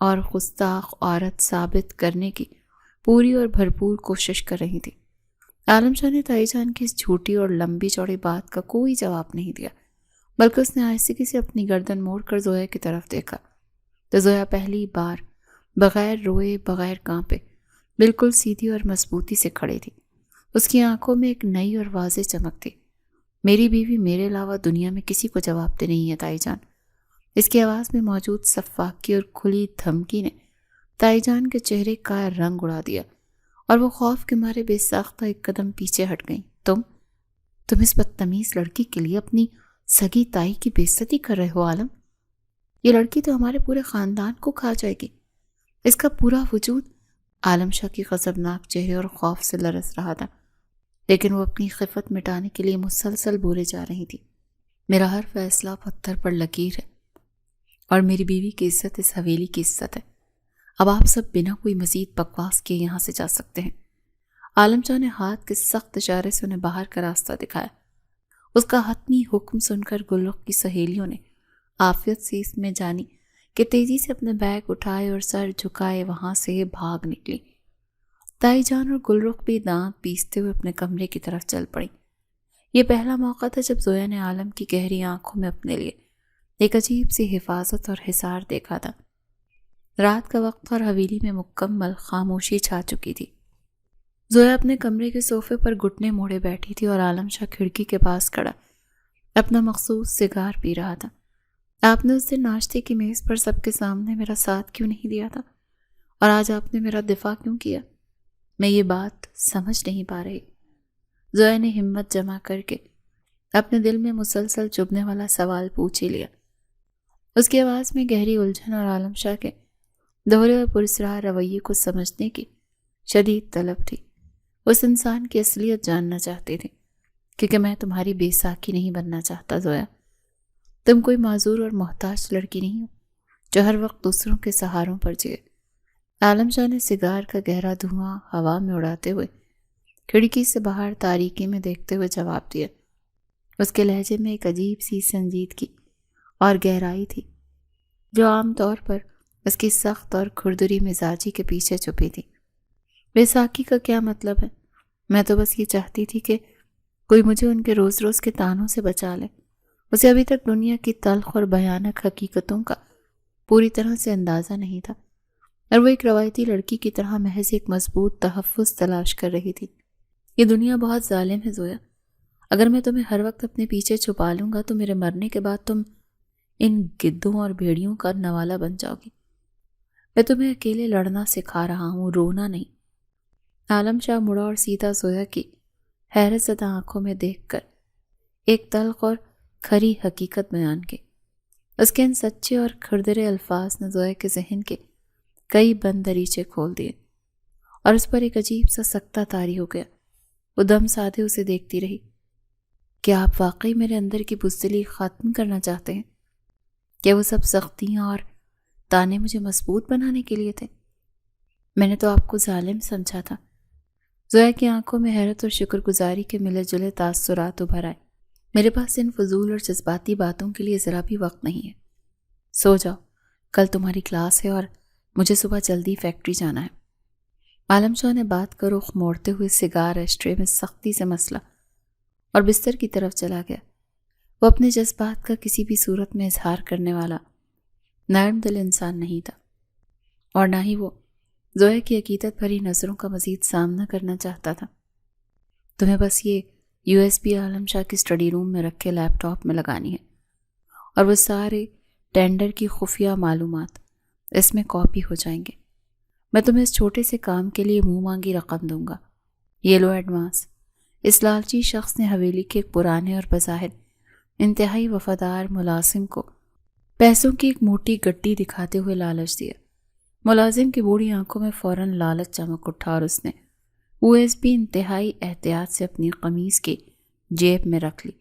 اور گستاخ عورت ثابت کرنے کی پوری اور بھرپور کوشش کر رہی تھی۔ عالم شاہ نے تائی جان کی اس جھوٹی اور لمبی چوڑی بات کا کوئی جواب نہیں دیا، بلکہ اس نے آہستگی سے اپنی گردن موڑ کر زویا کی طرف دیکھا تو زویا پہلی بار بغیر روئے بغیر کانپے بالکل سیدھی اور مضبوطی سے کھڑی تھی۔ اس کی آنکھوں میں ایک نئی اور واضح چمک تھی۔ میری بیوی میرے علاوہ دنیا میں کسی کو جواب دہ نہیں ہے تائی جان۔ اس کی آواز میں موجود سفاکی اور کھلی دھمکی نے تائی جان کے چہرے کا رنگ اڑا دیا اور وہ خوف کے مارے بے ساختہ ایک قدم پیچھے ہٹ گئیں۔ تم اس بدتمیز لڑکی کے لیے اپنی سگی تائی کی بے عزتی کر رہے ہو عالم؟ یہ لڑکی تو ہمارے پورے خاندان کو کھا جائے گی۔ اس کا پورا وجود عالم شاہ کی غضبناک چہرے اور خوف سے لرز رہا تھا، لیکن وہ اپنی خفت مٹانے کے لیے مسلسل بولے جا رہی تھی۔ میرا ہر فیصلہ پتھر پر لکیر ہے اور میری بیوی کی عزت اس حویلی کی عزت ہے۔ اب آپ سب بنا کوئی مزید بکواس کیے یہاں سے جا سکتے ہیں۔ عالم شاہ نے ہاتھ کے سخت اشارے سے انہیں باہر کا راستہ دکھایا۔ اس کا حتمی حکم سن کر گلرخ کی سہیلیوں نے عافیت سے اس میں جانی کہ تیزی سے اپنے بیگ اٹھائے اور سر جھکائے وہاں سے بھاگ نکلی۔ تائی جان اور گلرخ بھی دانت پیستے ہوئے اپنے کمرے کی طرف چل پڑی۔ یہ پہلا موقع تھا جب زویا نے عالم کی گہری آنکھوں میں اپنے لیے ایک عجیب سی حفاظت اور حصار دیکھا تھا۔ رات کا وقت اور حویلی میں مکمل خاموشی چھا چکی تھی۔ زویا اپنے کمرے کے صوفے پر گھٹنے موڑے بیٹھی تھی اور عالم شاہ کھڑکی کے پاس کھڑا اپنا مخصوص سگار پی رہا تھا۔ آپ نے اس دن ناشتے کی میز پر سب کے سامنے میرا ساتھ کیوں نہیں دیا تھا اور آج آپ نے میرا دفاع کیوں کیا؟ میں یہ بات سمجھ نہیں پا رہی۔ زویا نے ہمت جمع کر کے اپنے دل میں مسلسل چبھنے والا سوال پوچھ ہی لیا۔ اس کی آواز میں گہری الجھن اور عالم شاہ کے دوہرے اور پراسرار رویے کو سمجھنے کی شدید طلب تھی۔ اس انسان کی اصلیت جاننا چاہتی تھی، کیونکہ میں تمہاری بے ساکھی نہیں بننا چاہتا زویا۔ تم کوئی معذور اور محتاج لڑکی نہیں ہو جو ہر وقت دوسروں کے سہاروں پر جیے۔ عالم شاہ نے سگار کا گہرا دھواں ہوا میں اڑاتے ہوئے کھڑکی سے باہر تاریکی میں دیکھتے ہوئے جواب دیا۔ اس کے لہجے میں ایک عجیب سی سنجیدگی اور گہرائی تھی جو عام طور پر اس کی سخت اور کھردری مزاجی کے پیچھے چھپی تھی۔ بے ساکھی کا کیا مطلب ہے؟ میں تو بس یہ چاہتی تھی کہ کوئی مجھے ان کے روز روز کے تانوں سے بچا لے۔ اسے ابھی تک دنیا کی تلخ اور بھیانک حقیقتوں کا پوری طرح سے اندازہ نہیں تھا، اور وہ ایک روایتی لڑکی کی طرح محض ایک مضبوط تحفظ تلاش کر رہی تھی۔ یہ دنیا بہت ظالم ہے زویا۔ اگر میں تمہیں ہر وقت اپنے پیچھے چھپا لوں گا تو میرے مرنے کے بعد تم ان گدھوں اور بھیڑیوں کا نوالا بن جاؤ گی۔ میں تمہیں اکیلے لڑنا سکھا رہا ہوں، رونا نہیں۔ عالم شاہ مڑا اور سیدھا زویا کی حیرت زدہ آنکھوں میں دیکھ کر ایک تلخ اور کھری حقیقت بیان کی۔ اس کے ان سچے اور کھردرے الفاظ نے زویا کے ذہن کے کئی بند دریچے کھول دیے اور اس پر ایک عجیب سا سکتہ طاری ہو گیا۔ وہ دم سادھے اسے دیکھتی رہی۔ کیا آپ واقعی میرے اندر کی بزدلی ختم کرنا چاہتے ہیں؟ کیا وہ سب سختیاں اور تانے مجھے مضبوط بنانے کے لیے تھے؟ میں نے تو آپ کو ظالم سمجھا تھا۔ زویا کی آنکھوں میں حیرت اور شکر گزاری کے ملے جلے تاثرات ابھر آئے۔ میرے پاس ان فضول اور جذباتی باتوں کے لیے ذرا بھی وقت نہیں ہے۔ سو جاؤ، کل تمہاری کلاس ہے اور مجھے صبح جلدی فیکٹری جانا ہے۔ عالم شاہ نے بات کا رخ موڑتے ہوئے سگار ایشٹرے میں سختی سے مسلا اور بستر کی طرف چلا گیا۔ وہ اپنے جذبات کا کسی بھی صورت میں اظہار کرنے والا نرم دل انسان نہیں تھا، اور نہ ہی وہ زویا کی عقیدت بھری نظروں کا مزید سامنا کرنا چاہتا تھا۔ تمہیں بس یہ USB عالم شاہ کی اسٹڈی روم میں رکھے لیپ ٹاپ میں لگانی ہے اور وہ سارے ٹینڈر کی خفیہ معلومات اس میں کاپی ہو جائیں گے۔ میں تمہیں اس چھوٹے سے کام کے لیے منہ مانگی رقم دوں گا، یہ لو ایڈوانس۔ اس لالچی شخص نے حویلی کے ایک پرانے اور بظاہر انتہائی وفادار ملازم کو پیسوں کی ایک موٹی گڈی دکھاتے ہوئے لالچ دیا۔ ملازم کی بوڑھی آنکھوں میں فوراً لالچ چمک اٹھا اور اس نے USB انتہائی احتیاط سے اپنی قمیض کی جیب میں رکھ لی۔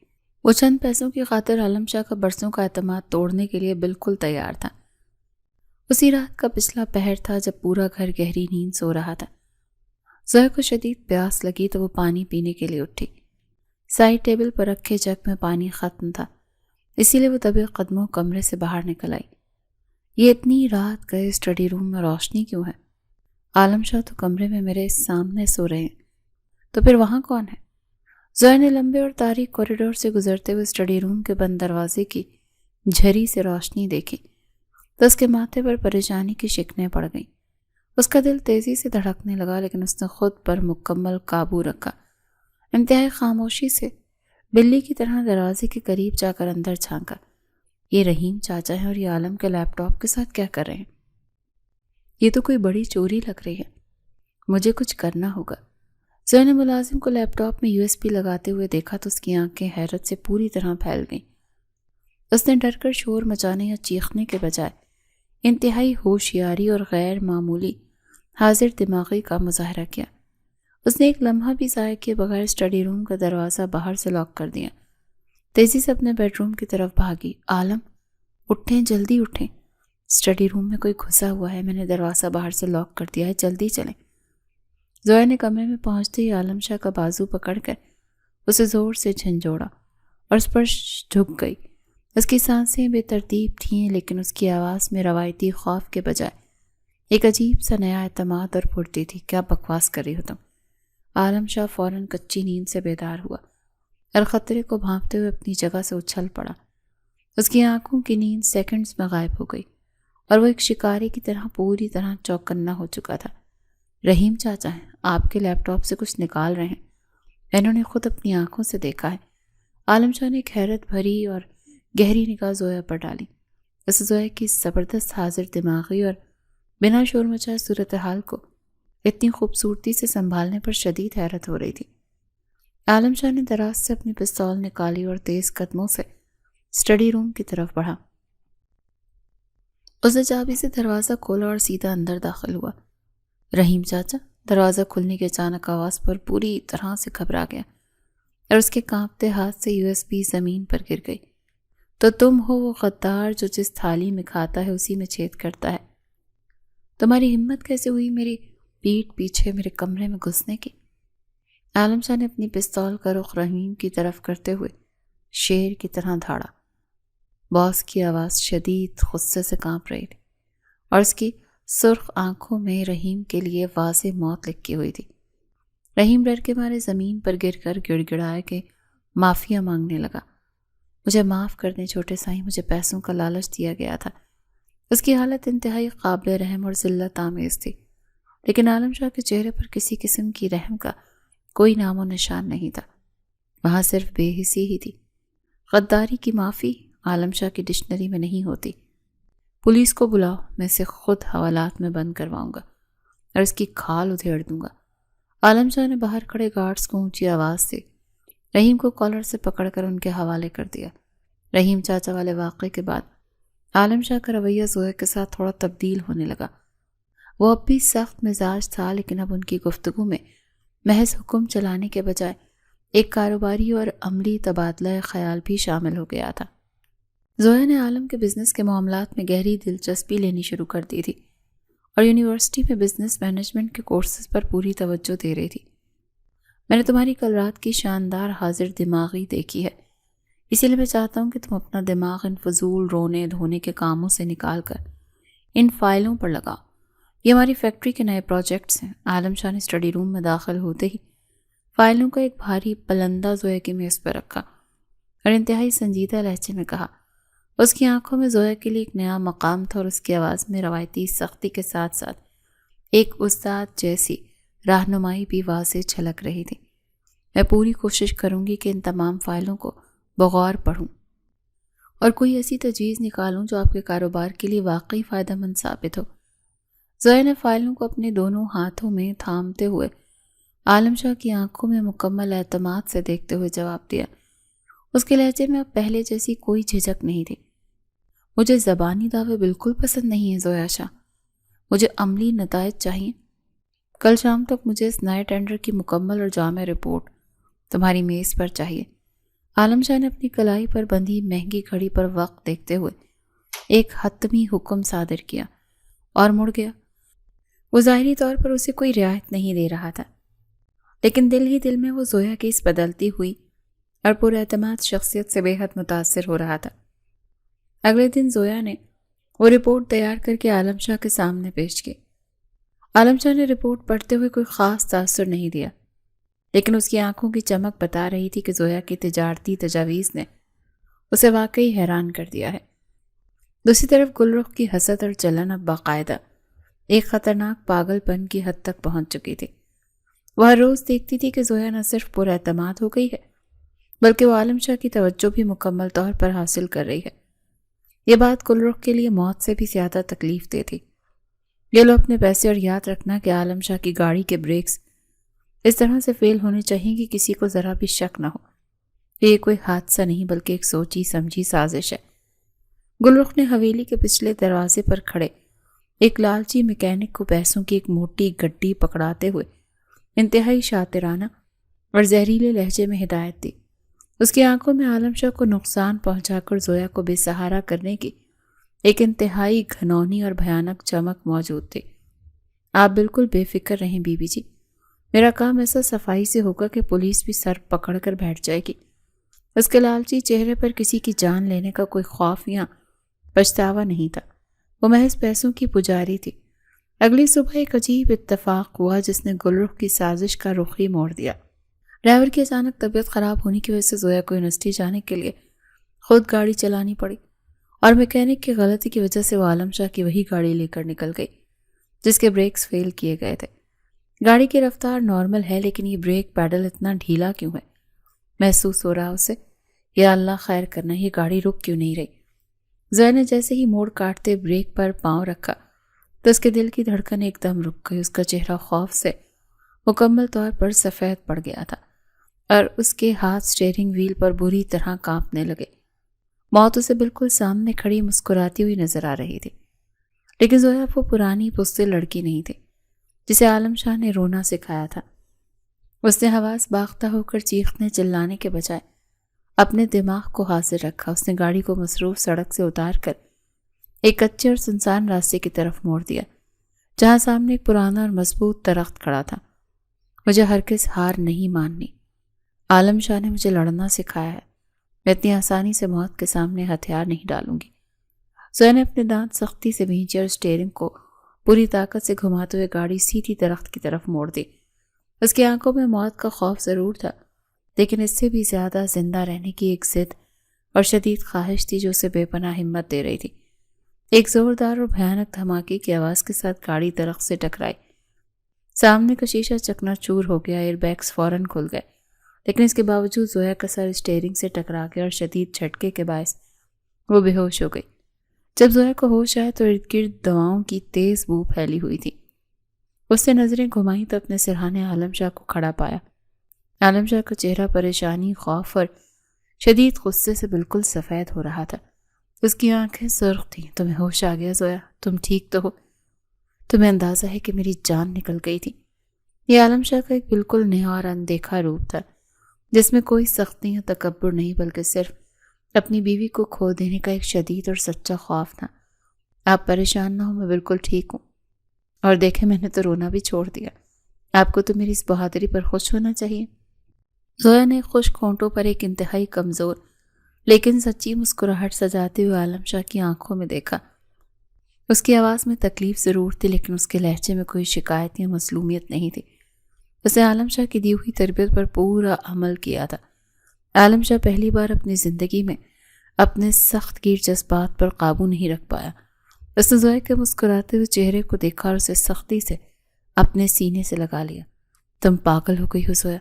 وہ چند پیسوں کی خاطر عالم شاہ کا برسوں کا اعتماد توڑنے کے لیے بالکل تیار تھا۔ اسی رات کا پچھلا پہر تھا جب پورا گھر گہری نیند سو رہا تھا۔ زویا کو شدید پیاس لگی تو وہ پانی پینے کے لیے اٹھی۔ سائڈ ٹیبل پر رکھے جگ میں پانی ختم تھا، اسی لیے وہ دبے قدموں کمرے سے باہر نکل آئی۔ یہ اتنی رات گئے اسٹڈی روم میں روشنی کیوں ہے؟ عالم شاہ تو کمرے میں میرے سامنے سو رہے ہیں، تو پھر وہاں کون ہے؟ زویا نے لمبے اور تاریک کوریڈور سے گزرتے ہوئے اسٹڈی روم کے بند دروازے کی جھری سے روشنی دیکھی تو اس کے ماتھے پر پریشانی کی شکنیں پڑ گئیں۔ اس کا دل تیزی سے دھڑکنے لگا، لیکن اس نے خود پر مکمل قابو رکھا۔ انتہائی خاموشی سے بلی کی طرح دروازے کے قریب جا کر اندر جھانکا۔ یہ رحیم چاچا ہیں اور یہ عالم کے لیپ ٹاپ کے ساتھ کیا کر رہے ہیں؟ یہ تو کوئی بڑی چوری لگ رہی ہے، مجھے کچھ کرنا ہوگا۔ زویا نے ملازم کو لیپ ٹاپ میں USB لگاتے ہوئے دیکھا تو اس کی آنکھیں حیرت سے پوری طرح پھیل گئیں۔ اس نے ڈر کر شور مچانے یا چیخنے کے بجائے انتہائی ہوشیاری اور غیر معمولی حاضر دماغی کا مظاہرہ کیا۔ اس نے ایک لمحہ بھی ضائع کیے بغیر اسٹڈی روم کا دروازہ باہر سے لاک کر دیا۔ تیزی سے اپنے بیڈ روم کی طرف بھاگی۔ عالم، اٹھیں، جلدی اٹھیں، اسٹڈی روم میں کوئی گھسا ہوا ہے، میں نے دروازہ باہر سے لاک کر دیا ہے، جلدی چلیں۔ زویا نے کمرے میں پہنچتے ہی عالم شاہ کا بازو پکڑ کر اسے زور سے جھنجھوڑا اور اس پر جھک گئی۔ اس کی سانسیں بے ترتیب تھیں، لیکن اس کی آواز میں روایتی خوف کے بجائے ایک عجیب سا نیا اعتماد اور پھرتی تھی۔ کیا بکواس کر رہی ہو تم؟ عالم شاہ فوراً کچی نیند سے بیدار ہوا اور خطرے کو بھانپتے ہوئے اپنی جگہ سے اچھل پڑا۔ اس کی آنکھوں کی نیند سیکنڈز میں غائب ہو گئی اور وہ ایک شکاری کی طرح پوری طرح چوکنا ہو چکا تھا۔ رحیم چاچا ہیں، آپ کے لیپ ٹاپ سے کچھ نکال رہے ہیں، انہوں نے خود اپنی آنکھوں سے دیکھا ہے۔ عالم شاہ نے ایک حیرت بھری اور گہری نگاہ زویا پر ڈالی۔ اس زویا کی زبردست حاضر دماغی اور بنا شور مچائے صورتحال کو اتنی خوبصورتی سے سنبھالنے پر شدید حیرت ہو رہی تھی۔ عالم شاہ نے دراز سے اپنی پستول نکالی اور تیز قدموں سے اسٹڈی روم کی طرف بڑھا۔ اس نے چابی سے دروازہ کھولا اور سیدھا اندر داخل ہوا۔ رحیم چاچا، دروازہ کھلنے کی اچانک آواز پر پوری طرح سے گھبرا گیا اور اس کے کانپتے ہاتھ سے USB زمین پر گر گئی۔ تو تم ہو وہ غدار جو جس تھالی میں کھاتا ہے اسی میں چھید کرتا ہے؟ تمہاری ہمت کیسے ہوئی میری پیٹھ پیچھے میرے کمرے میں گھسنے کی؟ عالم شاہ نے اپنی پستول کا رخ رحیم کی طرف کرتے ہوئے شیر کی طرح دھاڑا۔ باس کی آواز شدید غصے سے کانپ رہی تھی اور اس کی سرخ آنکھوں میں رحیم کے لیے واضح موت لکھی ہوئی تھی۔ رحیم ڈر کے مارے زمین پر گر کر گڑ گڑائے کہ معافیا مانگنے لگا۔ مجھے معاف کر دیں چھوٹے سائیں، مجھے پیسوں کا لالچ دیا گیا تھا۔ اس کی حالت انتہائی قابل رحم اور ذلت آمیز تھی، لیکن عالم شاہ کے چہرے پر کسی قسم کی رحم کا کوئی نام و نشان نہیں تھا، وہاں صرف بے حسی ہی تھی۔ غداری کی معافی عالم شاہ کی ڈکشنری میں نہیں ہوتی۔ پولیس کو بلاؤ، میں اسے خود حوالات میں بند کرواؤں گا اور اس کی کھال ادھیڑ دوں گا۔ عالم شاہ نے باہر کھڑے گارڈز کو اونچی آواز سے رحیم کو کالر سے پکڑ کر ان کے حوالے کر دیا۔ رحیم چاچا والے واقعے کے بعد عالم شاہ کا رویہ زویا کے ساتھ تھوڑا تبدیل ہونے لگا۔ وہ اب بھی سخت مزاج تھا، لیکن اب ان کی گفتگو میں محض حکم چلانے کے بجائے ایک کاروباری اور عملی تبادلہ خیال بھی شامل ہو گیا تھا۔ زویا نے عالم کے بزنس کے معاملات میں گہری دلچسپی لینی شروع کر دی تھی اور یونیورسٹی میں بزنس مینجمنٹ کے کورسز پر پوری توجہ دے رہی تھی۔ میں نے تمہاری کل رات کی شاندار حاضر دماغی دیکھی ہے، اسی لیے میں چاہتا ہوں کہ تم اپنا دماغ ان فضول رونے دھونے کے کاموں سے نکال کر ان فائلوں پر لگاؤ۔ یہ ہماری فیکٹری کے نئے پروجیکٹس ہیں۔ عالم شاہ نے اسٹڈی روم میں داخل ہوتے ہی فائلوں کا ایک بھاری پلندہ زویا کی میز پر رکھا اور انتہائی سنجیدہ لہجے میں کہا۔ اس کی آنکھوں میں زویا کے لیے ایک نیا مقام تھا اور اس کی آواز میں روایتی سختی کے ساتھ ساتھ ایک استاد جیسی رہنمائی بھی واضح چھلک رہی تھی۔ میں پوری کوشش کروں گی کہ ان تمام فائلوں کو بغور پڑھوں اور کوئی ایسی تجویز نکالوں جو آپ کے کاروبار کے لیے واقعی فائدہ مند ثابت ہو۔ زویا نے فائلوں کو اپنے دونوں ہاتھوں میں تھامتے ہوئے عالم شاہ کی آنکھوں میں مکمل اعتماد سے دیکھتے ہوئے جواب دیا۔ اس کے لہجے میں اب پہلے جیسی کوئی جھجک نہیں تھی۔ مجھے زبانی دعوے بالکل پسند نہیں ہیں زویا شاہ، مجھے عملی نتائج چاہیے۔ کل شام تک مجھے اس نئے ٹینڈر کی مکمل اور جامع رپورٹ تمہاری میز پر چاہیے۔ عالم شاہ نے اپنی کلائی پر بندھی مہنگی گھڑی پر وقت دیکھتے ہوئے ایک حتمی حکم صادر کیا اور مڑ گیا۔ وہ ظاہری طور پر اسے کوئی رعایت نہیں دے رہا تھا، لیکن دل ہی دل میں وہ زویا کی اس بدلتی ہوئی اور پر اعتماد شخصیت سے بے حد متاثر ہو رہا تھا۔ اگلے دن زویا نے وہ رپورٹ تیار کر کے عالم شاہ کے سامنے پیش کی۔ عالم شاہ نے رپورٹ پڑھتے ہوئے کوئی خاص تاثر نہیں دیا، لیکن اس کی آنکھوں کی چمک بتا رہی تھی کہ زویا کی تجارتی تجاویز نے اسے واقعی حیران کر دیا ہے۔ دوسری طرف گلرخ کی حسد اور جلن اب باقاعدہ ایک خطرناک پاگل پن کی حد تک پہنچ چکی تھی۔ وہ ہر روز دیکھتی تھی کہ زویا نہ صرف پر اعتماد ہو گئی ہے، بلکہ وہ عالم شاہ کی توجہ بھی مکمل طور پر حاصل کر رہی ہے۔ یہ بات گلرخ کے لیے موت سے بھی زیادہ تکلیف دہ تھی۔ یہ لو اپنے پیسے اور یاد رکھنا کہ عالم شاہ کی گاڑی کے بریکس اس طرح سے فیل ہونے چاہیے کہ کسی کو ذرا بھی شک نہ ہو۔ یہ کوئی حادثہ نہیں بلکہ ایک سوچی سمجھی سازش ہے۔ گلرخ نے حویلی کے پچھلے دروازے پر کھڑے ایک لالچی میکینک کو پیسوں کی ایک موٹی گڈی پکڑاتے ہوئے انتہائی شاطرانہ اور زہریلے لہجے میں ہدایت دی۔ اس کی آنکھوں میں عالم شاہ کو نقصان پہنچا کر زویا کو بے سہارا کرنے کی ایک انتہائی گھنونی اور بھیانک چمک موجود تھی۔ آپ بالکل بے فکر رہیں بی بی جی، میرا کام ایسا صفائی سے ہوگا کہ پولیس بھی سر پکڑ کر بیٹھ جائے گی۔ اس کے لالچی چہرے پر کسی کی جان لینے کا کوئی خوف یا پچھتاوا نہیں تھا، وہ محض پیسوں کی پجاری تھی۔ اگلی صبح ایک عجیب اتفاق ہوا جس نے گلرخ کی سازش کا رخ ہی موڑ دیا۔ ڈرائیور کی اچانک طبیعت خراب ہونے کی وجہ سے زویا کو یونیورسٹی جانے کے لیے خود گاڑی چلانی پڑی، اور میکینک کی غلطی کی وجہ سے وہ عالم شاہ کی وہی گاڑی لے کر نکل گئی جس کے بریکس فیل کیے گئے تھے۔ گاڑی کی رفتار نارمل ہے، لیکن یہ بریک پیڈل اتنا ڈھیلا کیوں ہے؟ محسوس ہو رہا اسے، یا اللہ خیر کرنا، یہ گاڑی رک کیوں نہیں رہی؟ زویا نے جیسے ہی موڑ کاٹتے بریک پر پاؤں رکھا تو اس کے دل کی دھڑکن ایک دم رک گئی۔ اس کا چہرہ خوف سے مکمل طور پر سفید پڑ گیا تھا اور اس کے ہاتھ سٹیئرنگ وہیل پر بری طرح کانپنے لگے۔ موت اسے بالکل سامنے کھڑی مسکراتی ہوئی نظر آ رہی تھی، لیکن زویا وہ پرانی بزدل لڑکی نہیں تھی جسے عالم شاہ نے رونا سکھایا تھا۔ اس نے حواس باختہ ہو کر چیخنے چلانے کے بجائے اپنے دماغ کو حاضر رکھا۔ اس نے گاڑی کو مصروف سڑک سے اتار کر ایک کچے اور سنسان راستے کی طرف موڑ دیا، جہاں سامنے ایک پرانا اور مضبوط درخت کھڑا تھا۔ مجھے ہرگز ہار نہیں ماننی، عالم شاہ نے مجھے لڑنا سکھایا ہے، میں اتنی آسانی سے موت کے سامنے ہتھیار نہیں ڈالوں گی۔ زویا نے اپنے دانت سختی سے بھینچے اور اسٹیئرنگ کو پوری طاقت سے گھماتے ہوئے گاڑی سیدھی درخت کی طرف موڑ دی۔ اس کی آنکھوں میں موت کا خوف ضرور تھا، لیکن اس سے بھی زیادہ زندہ رہنے کی ایک ضد اور شدید خواہش تھی جو اسے بے پناہ ہمت دے رہی تھی۔ ایک زوردار اور بھیانک دھماکے کی آواز کے ساتھ گاڑی درخت سے ٹکرائی۔ سامنے کا شیشہ چکنا چور ہو گیا، ایئر بیگز فوراً کھل گئے، لیکن اس کے باوجود زویا کا سر اسٹیئرنگ سے ٹکرا گیا اور شدید جھٹکے کے باعث وہ بے ہوش ہو گئی۔ جب زویا کو ہوش آیا تو ارد گرد دواؤں کی تیز بو پھیلی ہوئی تھی۔ اس نے نظریں گھمائیں تو اپنے سرہانے عالم شاہ کو کھڑا پایا۔ عالم شاہ کا چہرہ پریشانی، خوف اور شدید غصے سے بالکل سفید ہو رہا تھا۔ اس کی آنکھیں سرخ تھیں۔ تمہیں ہوش آ گیا زویا؟ تم ٹھیک تو ہو؟ تمہیں اندازہ ہے کہ میری جان نکل گئی تھی؟ یہ عالم شاہ کا ایک بالکل نیا اور اندیکھا روپ تھا، جس میں کوئی سختی یا تکبر نہیں، بلکہ صرف اپنی بیوی کو کھو دینے کا ایک شدید اور سچا خوف تھا۔ آپ پریشان نہ ہو، میں بالکل ٹھیک ہوں، اور دیکھیں میں نے تو رونا بھی چھوڑ دیا۔ آپ کو تو میری اس بہادری پر خوش ہونا چاہیے۔ زویا نے خشک ہونٹوں پر ایک انتہائی کمزور لیکن سچی مسکراہٹ سجاتے ہوئے عالم شاہ کی آنکھوں میں دیکھا۔ اس کی آواز میں تکلیف ضرور تھی، لیکن اس کے لہجے میں کوئی شکایت یا مظلومیت نہیں تھی۔ اس نے عالم شاہ کی دی ہوئی تربیت پر پورا عمل کیا تھا۔ عالم شاہ پہلی بار اپنی زندگی میں اپنے سخت گیر جذبات پر قابو نہیں رکھ پایا۔ اس نے زویا کے مسکراتے ہوئے چہرے کو دیکھا اور اسے سختی سے اپنے سینے سے لگا لیا۔ تم پاگل ہو گئی ہو زویا،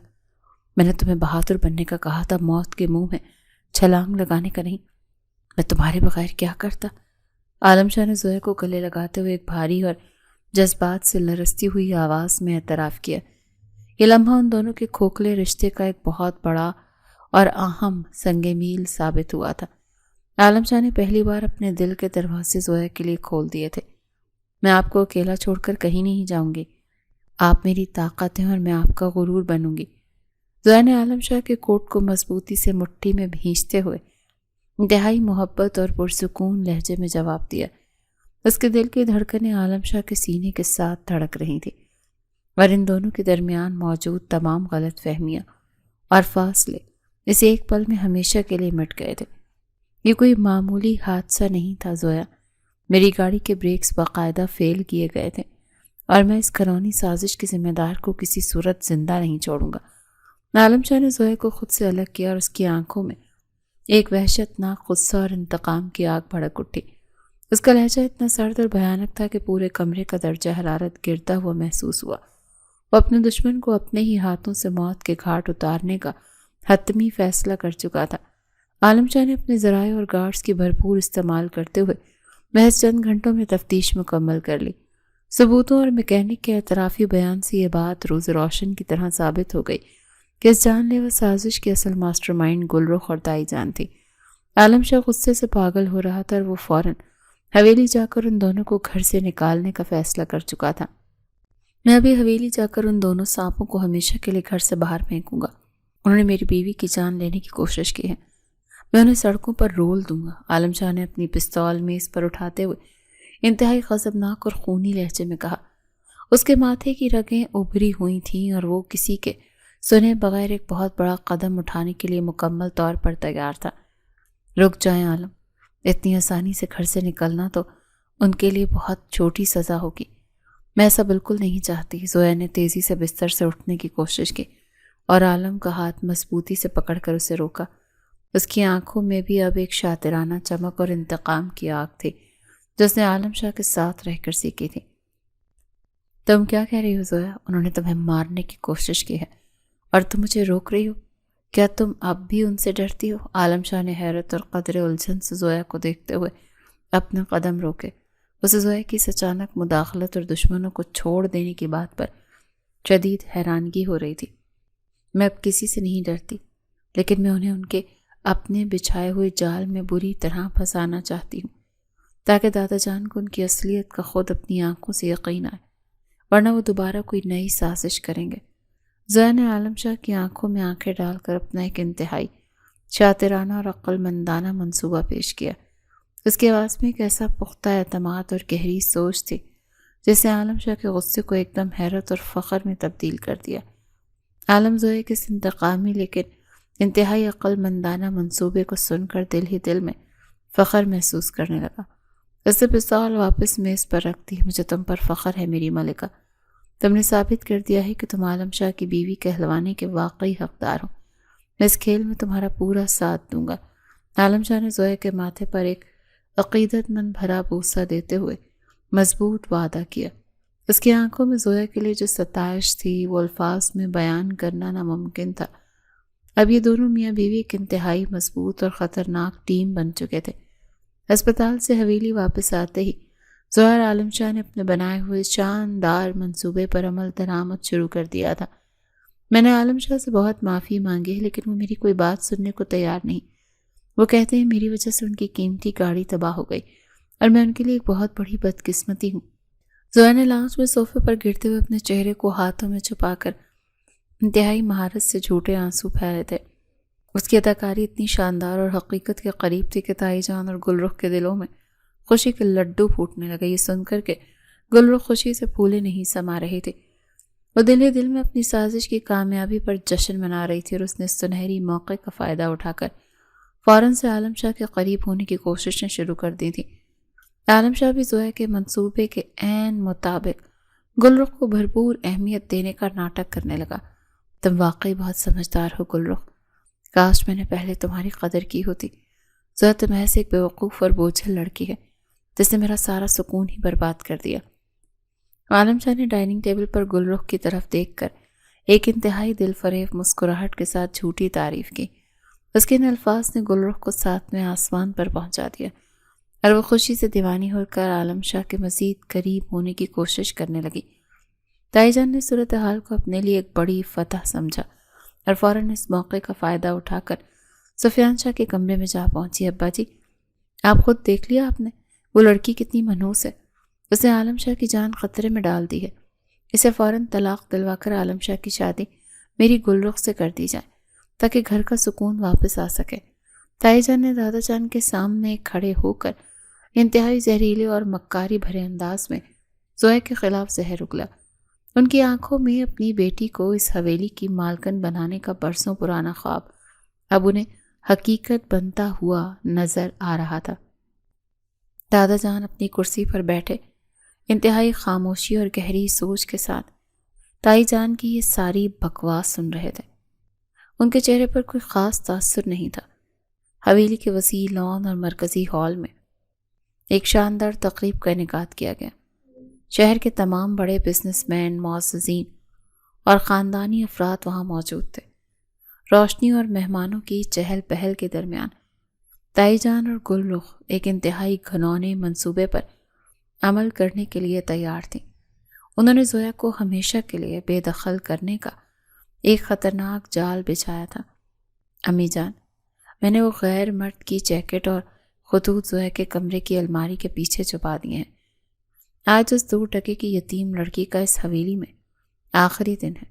میں نے تمہیں بہادر بننے کا کہا تھا، موت کے منہ میں چھلانگ لگانے کا نہیں۔ میں تمہارے بغیر کیا کرتا؟ عالم شاہ نے زویا کو گلے لگاتے ہوئے ایک بھاری اور جذبات سے لرزتی ہوئی آواز میں اعتراف کیا۔ یہ لمحہ ان دونوں کے کھوکھلے رشتے کا ایک بہت بڑا اور اہم سنگ میل ثابت ہوا تھا۔ عالم شاہ نے پہلی بار اپنے دل کے دروازے زویا کے لیے کھول دیے تھے۔ میں آپ کو اکیلا چھوڑ کر کہیں نہیں جاؤں گی، آپ میری طاقت ہیں اور میں آپ کا غرور بنوں گی۔ زویا نے عالم شاہ کے کوٹ کو مضبوطی سے مٹھی میں بھینچتے ہوئے انتہائی محبت اور پرسکون لہجے میں جواب دیا۔ اس کے دل کی دھڑکنیں عالم شاہ کے سینے کے ساتھ دھڑک رہی تھیں، اور ان دونوں کے درمیان موجود تمام غلط فہمیاں اور فاصلے اس ایک پل میں ہمیشہ کے لیے مٹ گئے تھے۔ یہ کوئی معمولی حادثہ نہیں تھا زویا، میری گاڑی کے بریکس باقاعدہ فیل کیے گئے تھے، اور میں اس کھلونی سازش کے ذمہ دار کو کسی صورت زندہ نہیں چھوڑوں گا۔ عالم شاہ نے زویا کو خود سے الگ کیا اور اس کی آنکھوں میں ایک وحشتناک غصہ اور انتقام کی آگ بھڑک اٹھی۔ اس کا لہجہ اتنا سرد اور بھیانک تھا کہ پورے کمرے کا درجہ حرارت گرتا ہوا محسوس ہوا۔ وہ اپنے دشمن کو اپنے ہی ہاتھوں سے موت کے گھاٹ اتارنے کا حتمی فیصلہ کر چکا تھا۔ عالم شاہ نے اپنے ذرائع اور گارڈز کی بھرپور استعمال کرتے ہوئے محض چند گھنٹوں میں تفتیش مکمل کر لی۔ ثبوتوں اور میکینک کے اعترافی بیان سے یہ بات روز روشن کی طرح ثابت ہو گئی کہ اس جان لیوا سازش کی اصل ماسٹر مائنڈ گلرخ اور دائی جان تھی۔ عالم شاہ غصے سے پاگل ہو رہا تھا اور وہ فوراً حویلی جا کر ان دونوں کو گھر سے نکالنے کا فیصلہ کر چکا تھا۔ میں ابھی حویلی جا کر ان دونوں سانپوں کو ہمیشہ کے لیے گھر سے باہر پھینکوں گا۔ انہوں نے میری بیوی کی جان لینے کی کوشش کی ہے، میں انہیں سڑکوں پر رول دوں گا۔ عالم شاہ نے اپنی پستول میز پر اٹھاتے ہوئے انتہائی غضبناک اور خونی لہجے میں کہا۔ اس کے ماتھے کی رگیں ابھری ہوئی تھیں اور وہ کسی کے سنے بغیر ایک بہت بڑا قدم اٹھانے کے لیے مکمل طور پر تیار تھا۔ رک جائیں عالم، اتنی آسانی سے گھر سے نکلنا تو ان کے لیے بہت چھوٹی سزا ہوگی۔ میں ایسا بالکل نہیں چاہتی۔ زویا نے تیزی سے بستر سے اٹھنے کی کوشش کی اور عالم کا ہاتھ مضبوطی سے پکڑ کر اسے روکا۔ اس کی آنکھوں میں بھی اب ایک شاطرانہ چمک اور انتقام کی آگ تھی جو اس نے عالم شاہ کے ساتھ رہ کر سیکھی تھی۔ تم کیا کہہ رہی ہو زویا؟ انہوں نے تمہیں مارنے کی کوشش کی ہے اور تم مجھے روک رہی ہو؟ کیا تم اب بھی ان سے ڈرتی ہو؟ عالم شاہ نے حیرت اور قدر الجھن سے زویا کو دیکھتے ہوئے اپنا قدم روکے۔ اسے زویا کی اس اچانک مداخلت اور دشمنوں کو چھوڑ دینے کی بات پر شدید حیرانگی ہو رہی تھی۔ میں اب کسی سے نہیں ڈرتی، لیکن میں انہیں ان کے اپنے بچھائے ہوئے جال میں بری طرح پھنسانا چاہتی ہوں تاکہ دادا جان کو ان کی اصلیت کا خود اپنی آنکھوں سے یقین آئے، ورنہ وہ دوبارہ کوئی نئی سازش کریں گے۔ زویا نے عالم شاہ کی آنکھوں میں آنکھیں ڈال کر اپنا ایک انتہائی شاطرانہ اور عقل مندانہ منصوبہ پیش کیا۔ اس کی آواز میں ایک ایسا پختہ اعتماد اور گہری سوچ تھی جس نے عالم شاہ کے غصے کو ایک دم حیرت اور فخر میں تبدیل کر دیا۔ عالم زویا کے اس انتقامی لیکن انتہائی عقل مندانہ منصوبے کو سن کر دل ہی دل میں فخر محسوس کرنے لگا۔ اس نے پستول واپس میز پر رکھ دی۔ مجھے تم پر فخر ہے میری ملکہ، تم نے ثابت کر دیا ہے کہ تم عالم شاہ کی بیوی کہلوانے کے واقعی حقدار ہو۔ میں اس کھیل میں تمہارا پورا ساتھ دوں گا۔ عالم شاہ نے زویا کے ماتھے پر ایک عقیدت مند بھرا بوسہ دیتے ہوئے مضبوط وعدہ کیا۔ اس کی آنکھوں میں زویا کے لیے جو ستائش تھی وہ الفاظ میں بیان کرنا ناممکن تھا۔ اب یہ دونوں میاں بیوی ایک انتہائی مضبوط اور خطرناک ٹیم بن چکے تھے۔ اسپتال سے حویلی واپس آتے ہی زویا اور عالم شاہ نے اپنے بنائے ہوئے شاندار منصوبے پر عمل درآمد شروع کر دیا تھا۔ میں نے عالم شاہ سے بہت معافی مانگی ہے، لیکن وہ میری کوئی بات سننے کو تیار نہیں۔ وہ کہتے ہیں میری وجہ سے ان کی قیمتی گاڑی تباہ ہو گئی اور میں ان کے لیے ایک بہت بڑی بدقسمتی ہوں۔ زویا نے لاؤنج میں صوفے پر گرتے ہوئے اپنے چہرے کو ہاتھوں میں چھپا کر انتہائی مہارت سے جھوٹے آنسو پھیلے تھے۔ اس کی اداکاری اتنی شاندار اور حقیقت کے قریب تھی کہ دائی جان اور گلرخ کے دلوں میں خوشی کے لڈو پھوٹنے لگے، یہ سن کر کہ گلرخ خوشی سے پھولے نہیں سما رہی تھی۔ وہ دل ہی دل میں اپنی سازش کی کامیابی پر جشن منا رہی تھی اور اس نے سنہری موقع کا فائدہ اٹھا کر فوراً سے عالم شاہ کے قریب ہونے کی کوششیں شروع کر دی تھیں۔ عالم شاہ بھی زویا کے منصوبے کے عین مطابق گلرخ کو بھرپور اہمیت دینے کا ناٹک کرنے لگا۔ تم واقعی بہت سمجھدار ہو گلرخ، کاش میں نے پہلے تمہاری قدر کی ہوتی۔ زویا تم ایسے ایک بیوقوف اور بوجھل لڑکی ہے جس نے میرا سارا سکون ہی برباد کر دیا۔ عالم شاہ نے ڈائننگ ٹیبل پر گلرخ کی طرف دیکھ کر ایک انتہائی دل فریب مسکراہٹ کے ساتھ جھوٹی تعریف کی۔ اس کے ان الفاظ نے گلرخ کو ساتویں آسمان پر پہنچا دیا اور وہ خوشی سے دیوانی ہو کر عالم شاہ کے مزید قریب ہونے کی کوشش کرنے لگی۔ تائی جان نے صورتحال کو اپنے لیے ایک بڑی فتح سمجھا اور فوراً اس موقع کا فائدہ اٹھا کر سفیان شاہ کے کمرے میں جا پہنچی۔ ابا جی، آپ خود دیکھ لیا آپ نے، وہ لڑکی کتنی منحوس ہے، اس نے عالم شاہ کی جان خطرے میں ڈال دی ہے، اسے فوراً طلاق دلوا کر عالم شاہ کی شادی میری گل رخ سے کر دی جائے تاکہ گھر کا سکون واپس آ سکے۔ تائی جان نے دادا جان کے سامنے کھڑے ہو کر انتہائی زہریلے اور مکاری بھرے انداز میں زویا کے خلاف زہر اگلا۔ ان کی آنکھوں میں اپنی بیٹی کو اس حویلی کی مالکن بنانے کا برسوں پرانا خواب اب انہیں حقیقت بنتا ہوا نظر آ رہا تھا۔ دادا جان اپنی کرسی پر بیٹھے انتہائی خاموشی اور گہری سوچ کے ساتھ تائی جان کی یہ ساری بکواس سن رہے تھے۔ ان کے چہرے پر کوئی خاص تاثر نہیں تھا۔ حویلی کے وسیع لان اور مرکزی ہال میں ایک شاندار تقریب کا انعقاد کیا گیا۔ شہر کے تمام بڑے بزنس مین، معززین اور خاندانی افراد وہاں موجود تھے۔ روشنی اور مہمانوں کی چہل پہل کے درمیان تائی جان اور گل رخ ایک انتہائی گھنونے منصوبے پر عمل کرنے کے لیے تیار تھیں۔ انہوں نے زویا کو ہمیشہ کے لیے بے دخل کرنے کا ایک خطرناک جال بچھایا تھا۔ امی جان، میں نے وہ غیر مرد کی جیکٹ اور خطوط زویا کے کمرے کی الماری کے پیچھے چھپا دیے ہیں۔ آج اس 2 ٹکے کی یتیم لڑکی کا اس حویلی میں آخری دن ہے۔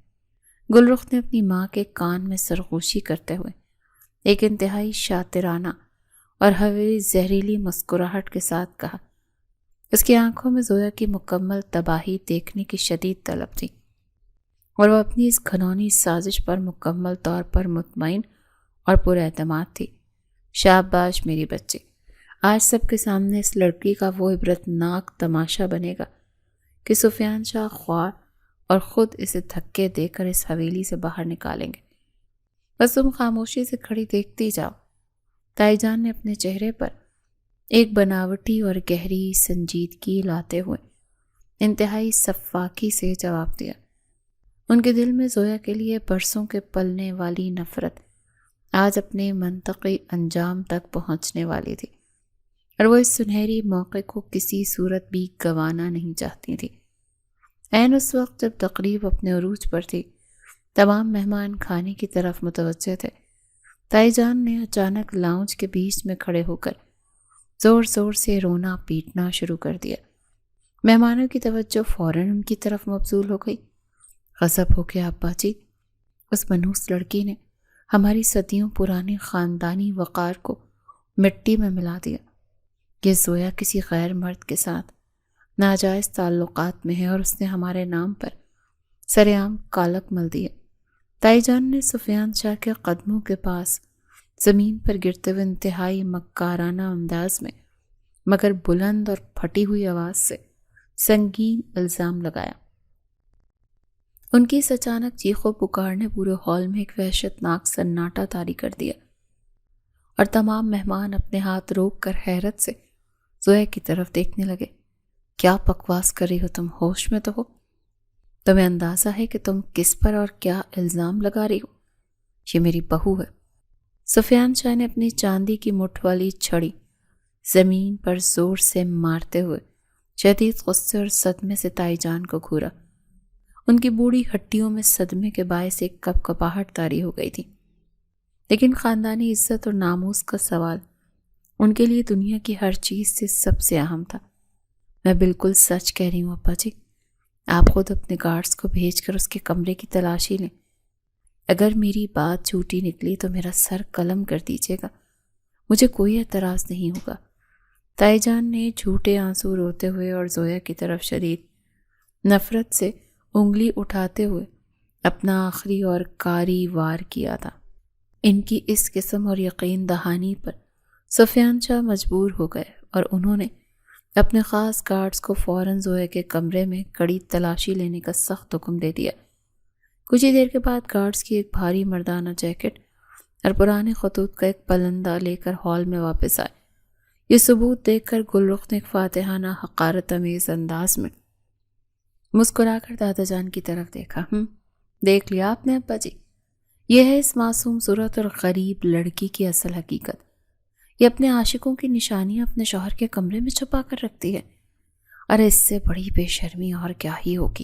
گل رخ نے اپنی ماں کے کان میں سرگوشی کرتے ہوئے ایک انتہائی شاطرانہ اور حویلی زہریلی مسکراہٹ کے ساتھ کہا۔ اس کی آنکھوں میں زویا کی مکمل تباہی دیکھنے کی شدید طلب تھی اور وہ اپنی اس گھنونی سازش پر مکمل طور پر مطمئن اور پر اعتماد تھی۔ شاباش میری بچی، آج سب کے سامنے اس لڑکی کا وہ عبرتناک تماشا بنے گا کہ سفیان شاہ خوار اور خود اسے دھکے دے کر اس حویلی سے باہر نکالیں گے۔ بس تم خاموشی سے کھڑی دیکھتی جاؤ۔ تائی جان نے اپنے چہرے پر ایک بناوٹی اور گہری سنجیدگی لاتے ہوئے انتہائی سفاکی سے جواب دیا۔ ان کے دل میں زویا کے لیے برسوں کے پلنے والی نفرت آج اپنے منطقی انجام تک پہنچنے والی تھی اور وہ اس سنہری موقع کو کسی صورت بھی گنوانا نہیں چاہتی تھی۔ عین اس وقت جب تقریب اپنے عروج پر تھی، تمام مہمان کھانے کی طرف متوجہ تھے، تائی جان نے اچانک لاؤنج کے بیچ میں کھڑے ہو کر زور زور سے رونا پیٹنا شروع کر دیا۔ مہمانوں کی توجہ فوراً ان کی طرف مبذول ہو گئی۔ غضب ہو گیا ابا جی، اس منحوس لڑکی نے ہماری صدیوں پرانی خاندانی وقار کو مٹی میں ملا دیا۔ یہ زویا کسی غیر مرد کے ساتھ ناجائز تعلقات میں ہے اور اس نے ہمارے نام پر سرعام کالک مل دیا۔ تائی جان نے سفیان شاہ کے قدموں کے پاس زمین پر گرتے ہوئے انتہائی مکارانہ انداز میں مگر بلند اور پھٹی ہوئی آواز سے سنگین الزام لگایا۔ ان کی اس اچانک چیخ و پکار نے پورے ہال میں ایک وحشتناک سناٹا طاری کر دیا اور تمام مہمان اپنے ہاتھ روک کر حیرت سے زویا کی طرف دیکھنے لگے۔ کیا بکواس کر رہی ہو تم؟ ہوش میں تو ہو؟ تمہیں اندازہ ہے کہ تم کس پر اور کیا الزام لگا رہی ہو؟ یہ میری بہو ہے۔ سفیان شاہ نے اپنی چاندی کی مٹھ والی چھڑی زمین پر زور سے مارتے ہوئے شدید غصے اور صدمے سے تائی جان کو گھورا۔ ان کی بوڑھی ہڈیوں میں صدمے کے باعث ایک کپ کپاہٹ طاری ہو گئی تھی، لیکن خاندانی عزت اور ناموس کا سوال ان کے لیے دنیا کی ہر چیز سے سب سے اہم تھا۔ میں بالکل سچ کہہ رہی ہوں ابا جی، آپ خود اپنے گارڈز کو بھیج کر اس کے کمرے کی تلاشی لیں۔ اگر میری بات جھوٹی نکلی تو میرا سر قلم کر دیجیے گا، مجھے کوئی اعتراض نہیں ہوگا۔ تائی جان نے جھوٹے آنسو روتے ہوئے اور زویا کی طرف شدید نفرت سے انگلی اٹھاتے ہوئے اپنا آخری اور کاری وار کیا تھا۔ ان کی اس قسم اور یقین دہانی پر سفیان شاہ مجبور ہو گئے اور انہوں نے اپنے خاص گارڈز کو فوراً زویا کے کمرے میں کڑی تلاشی لینے کا سخت حکم دے دیا۔ کچھ ہی دیر کے بعد گارڈز کی ایک بھاری مردانہ جیکٹ اور پرانے خطوط کا ایک پلندہ لے کر ہال میں واپس آئے۔ یہ ثبوت دیکھ کر گل رخ نے ایک فاتحانہ حقارت امیز انداز میں مسکرا کر دادا جان کی طرف دیکھا۔ دیکھ لیا آپ نے ابا جی، یہ ہے اس معصوم صورت اور غریب لڑکی کی اصل حقیقت۔ یہ اپنے عاشقوں کی نشانیاں اپنے شوہر کے کمرے میں چھپا کر رکھتی ہے۔ ارے اس سے بڑی بے شرمی اور کیا ہی ہوگی۔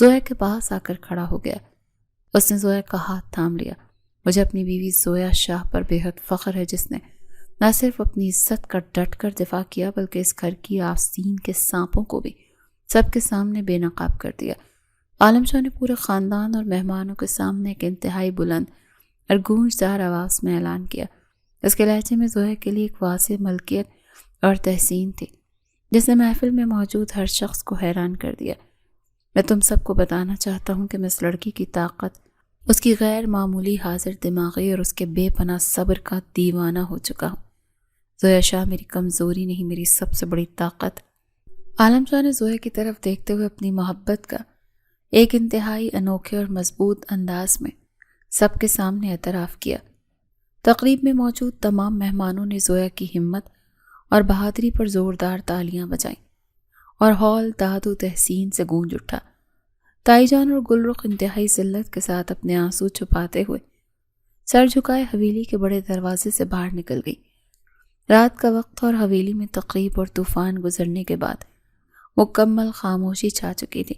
زویا کے پاس آ کر کھڑا ہو گیا۔ اس نے زویا کا ہاتھ تھام لیا۔ مجھے اپنی بیوی زویا شاہ پر بے حد فخر ہے، جس نے نہ صرف اپنی عزت کا ڈٹ کر دفاع کیا بلکہ اس گھر کی آستین کے سانپوں کو بھی سب کے سامنے بے نقاب کر دیا۔ عالم شاہ نے پورے خاندان اور مہمانوں کے سامنے ایک انتہائی بلند اور گونجدار آواز میں اعلان کیا۔ اس کے لہجے میں زویا کے لیے ایک واضح ملکیت اور تحسین تھی جس نے محفل میں موجود ہر شخص کو حیران کر دیا۔ میں تم سب کو بتانا چاہتا ہوں کہ میں اس لڑکی کی طاقت، اس کی غیر معمولی حاضر دماغی اور اس کے بے پناہ صبر کا دیوانہ ہو چکا ہوں۔ زویا شاہ میری کمزوری نہیں، میری سب سے بڑی طاقت۔ عالم شاہ نے زویا کی طرف دیکھتے ہوئے اپنی محبت کا ایک انتہائی انوکھے اور مضبوط انداز میں سب کے سامنے اعتراف کیا۔ تقریب میں موجود تمام مہمانوں نے زویا کی ہمت اور بہادری پر زوردار تالیاں بجائیں اور ہال داد و تحسین سے گونج اٹھا۔ تائی جان اور گل رخ انتہائی ذلت کے ساتھ اپنے آنسو چھپاتے ہوئے سر جھکائے حویلی کے بڑے دروازے سے باہر نکل گئی۔ رات کا وقت اور حویلی میں تقریب اور طوفان گزرنے کے بعد مکمل خاموشی چھا چکی تھی۔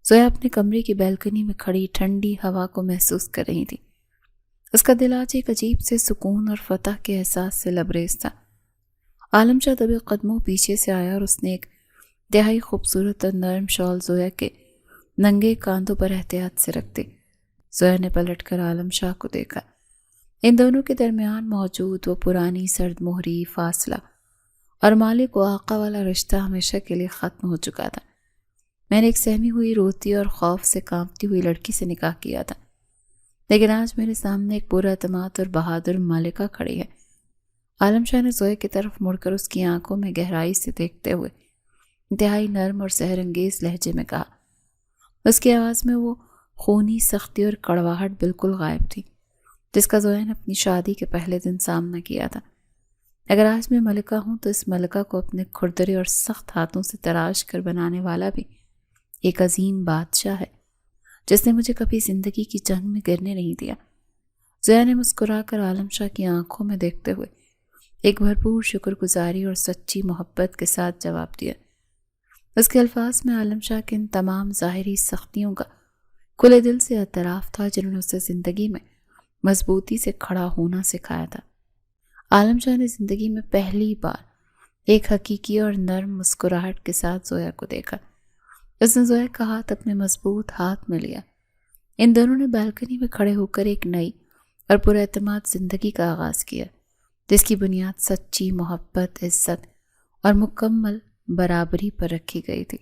زویا اپنے کمرے کی بیلکنی میں کھڑی ٹھنڈی ہوا کو محسوس کر رہی تھی۔ اس کا دل آج ایک عجیب سے سکون اور فتح کے احساس سے لبریز تھا۔ عالم شاہ دبے قدموں پیچھے سے آیا اور اس نے ایک انتہائی خوبصورت اور نرم شال زویا کے ننگے کاندھوں پر احتیاط سے رکھ دی۔ زویا نے پلٹ کر عالم شاہ کو دیکھا۔ ان دونوں کے درمیان موجود وہ پرانی سرد مہری فاصلہ اور مالک و آقا والا رشتہ ہمیشہ کے لیے ختم ہو چکا تھا۔ میں نے ایک سہمی ہوئی، روتی اور خوف سے کانپتی ہوئی لڑکی سے نکاح کیا تھا، لیکن آج میرے سامنے ایک پورا اعتماد اور بہادر مالکہ کھڑی ہے۔ عالم شاہ نے زویا کی طرف مڑ کر اس کی آنکھوں میں گہرائی سے دیکھتے ہوئے انتہائی نرم اور سحر انگیز لہجے میں کہا۔ اس کی آواز میں وہ خونی سختی اور کڑواہٹ بالکل غائب تھی جس کا زویا نے اپنی شادی کے پہلے دن سامنا کیا تھا۔ اگر آج میں ملکہ ہوں تو اس ملکہ کو اپنے کھردرے اور سخت ہاتھوں سے تراش کر بنانے والا بھی ایک عظیم بادشاہ ہے جس نے مجھے کبھی زندگی کی جنگ میں گرنے نہیں دیا۔ زویا نے مسکرا کر عالم شاہ کی آنکھوں میں دیکھتے ہوئے ایک بھرپور شکر گزاری اور سچی محبت کے ساتھ جواب دیا۔ اس کے الفاظ میں عالم شاہ کے ان تمام ظاہری سختیوں کا کھلے دل سے اعتراف تھا جنہوں نے اسے زندگی میں مضبوطی سے کھڑا ہونا سکھایا تھا۔ عالم شاہ نے زندگی میں پہلی بار ایک حقیقی اور نرم مسکراہٹ کے ساتھ زویا کو دیکھا۔ اس نے زویا کا ہاتھ اپنے مضبوط ہاتھ میں لیا۔ ان دونوں نے بالکنی میں کھڑے ہو کر ایک نئی اور پر اعتماد زندگی کا آغاز کیا جس کی بنیاد سچی محبت، عزت اور مکمل برابری پر رکھی گئی تھی۔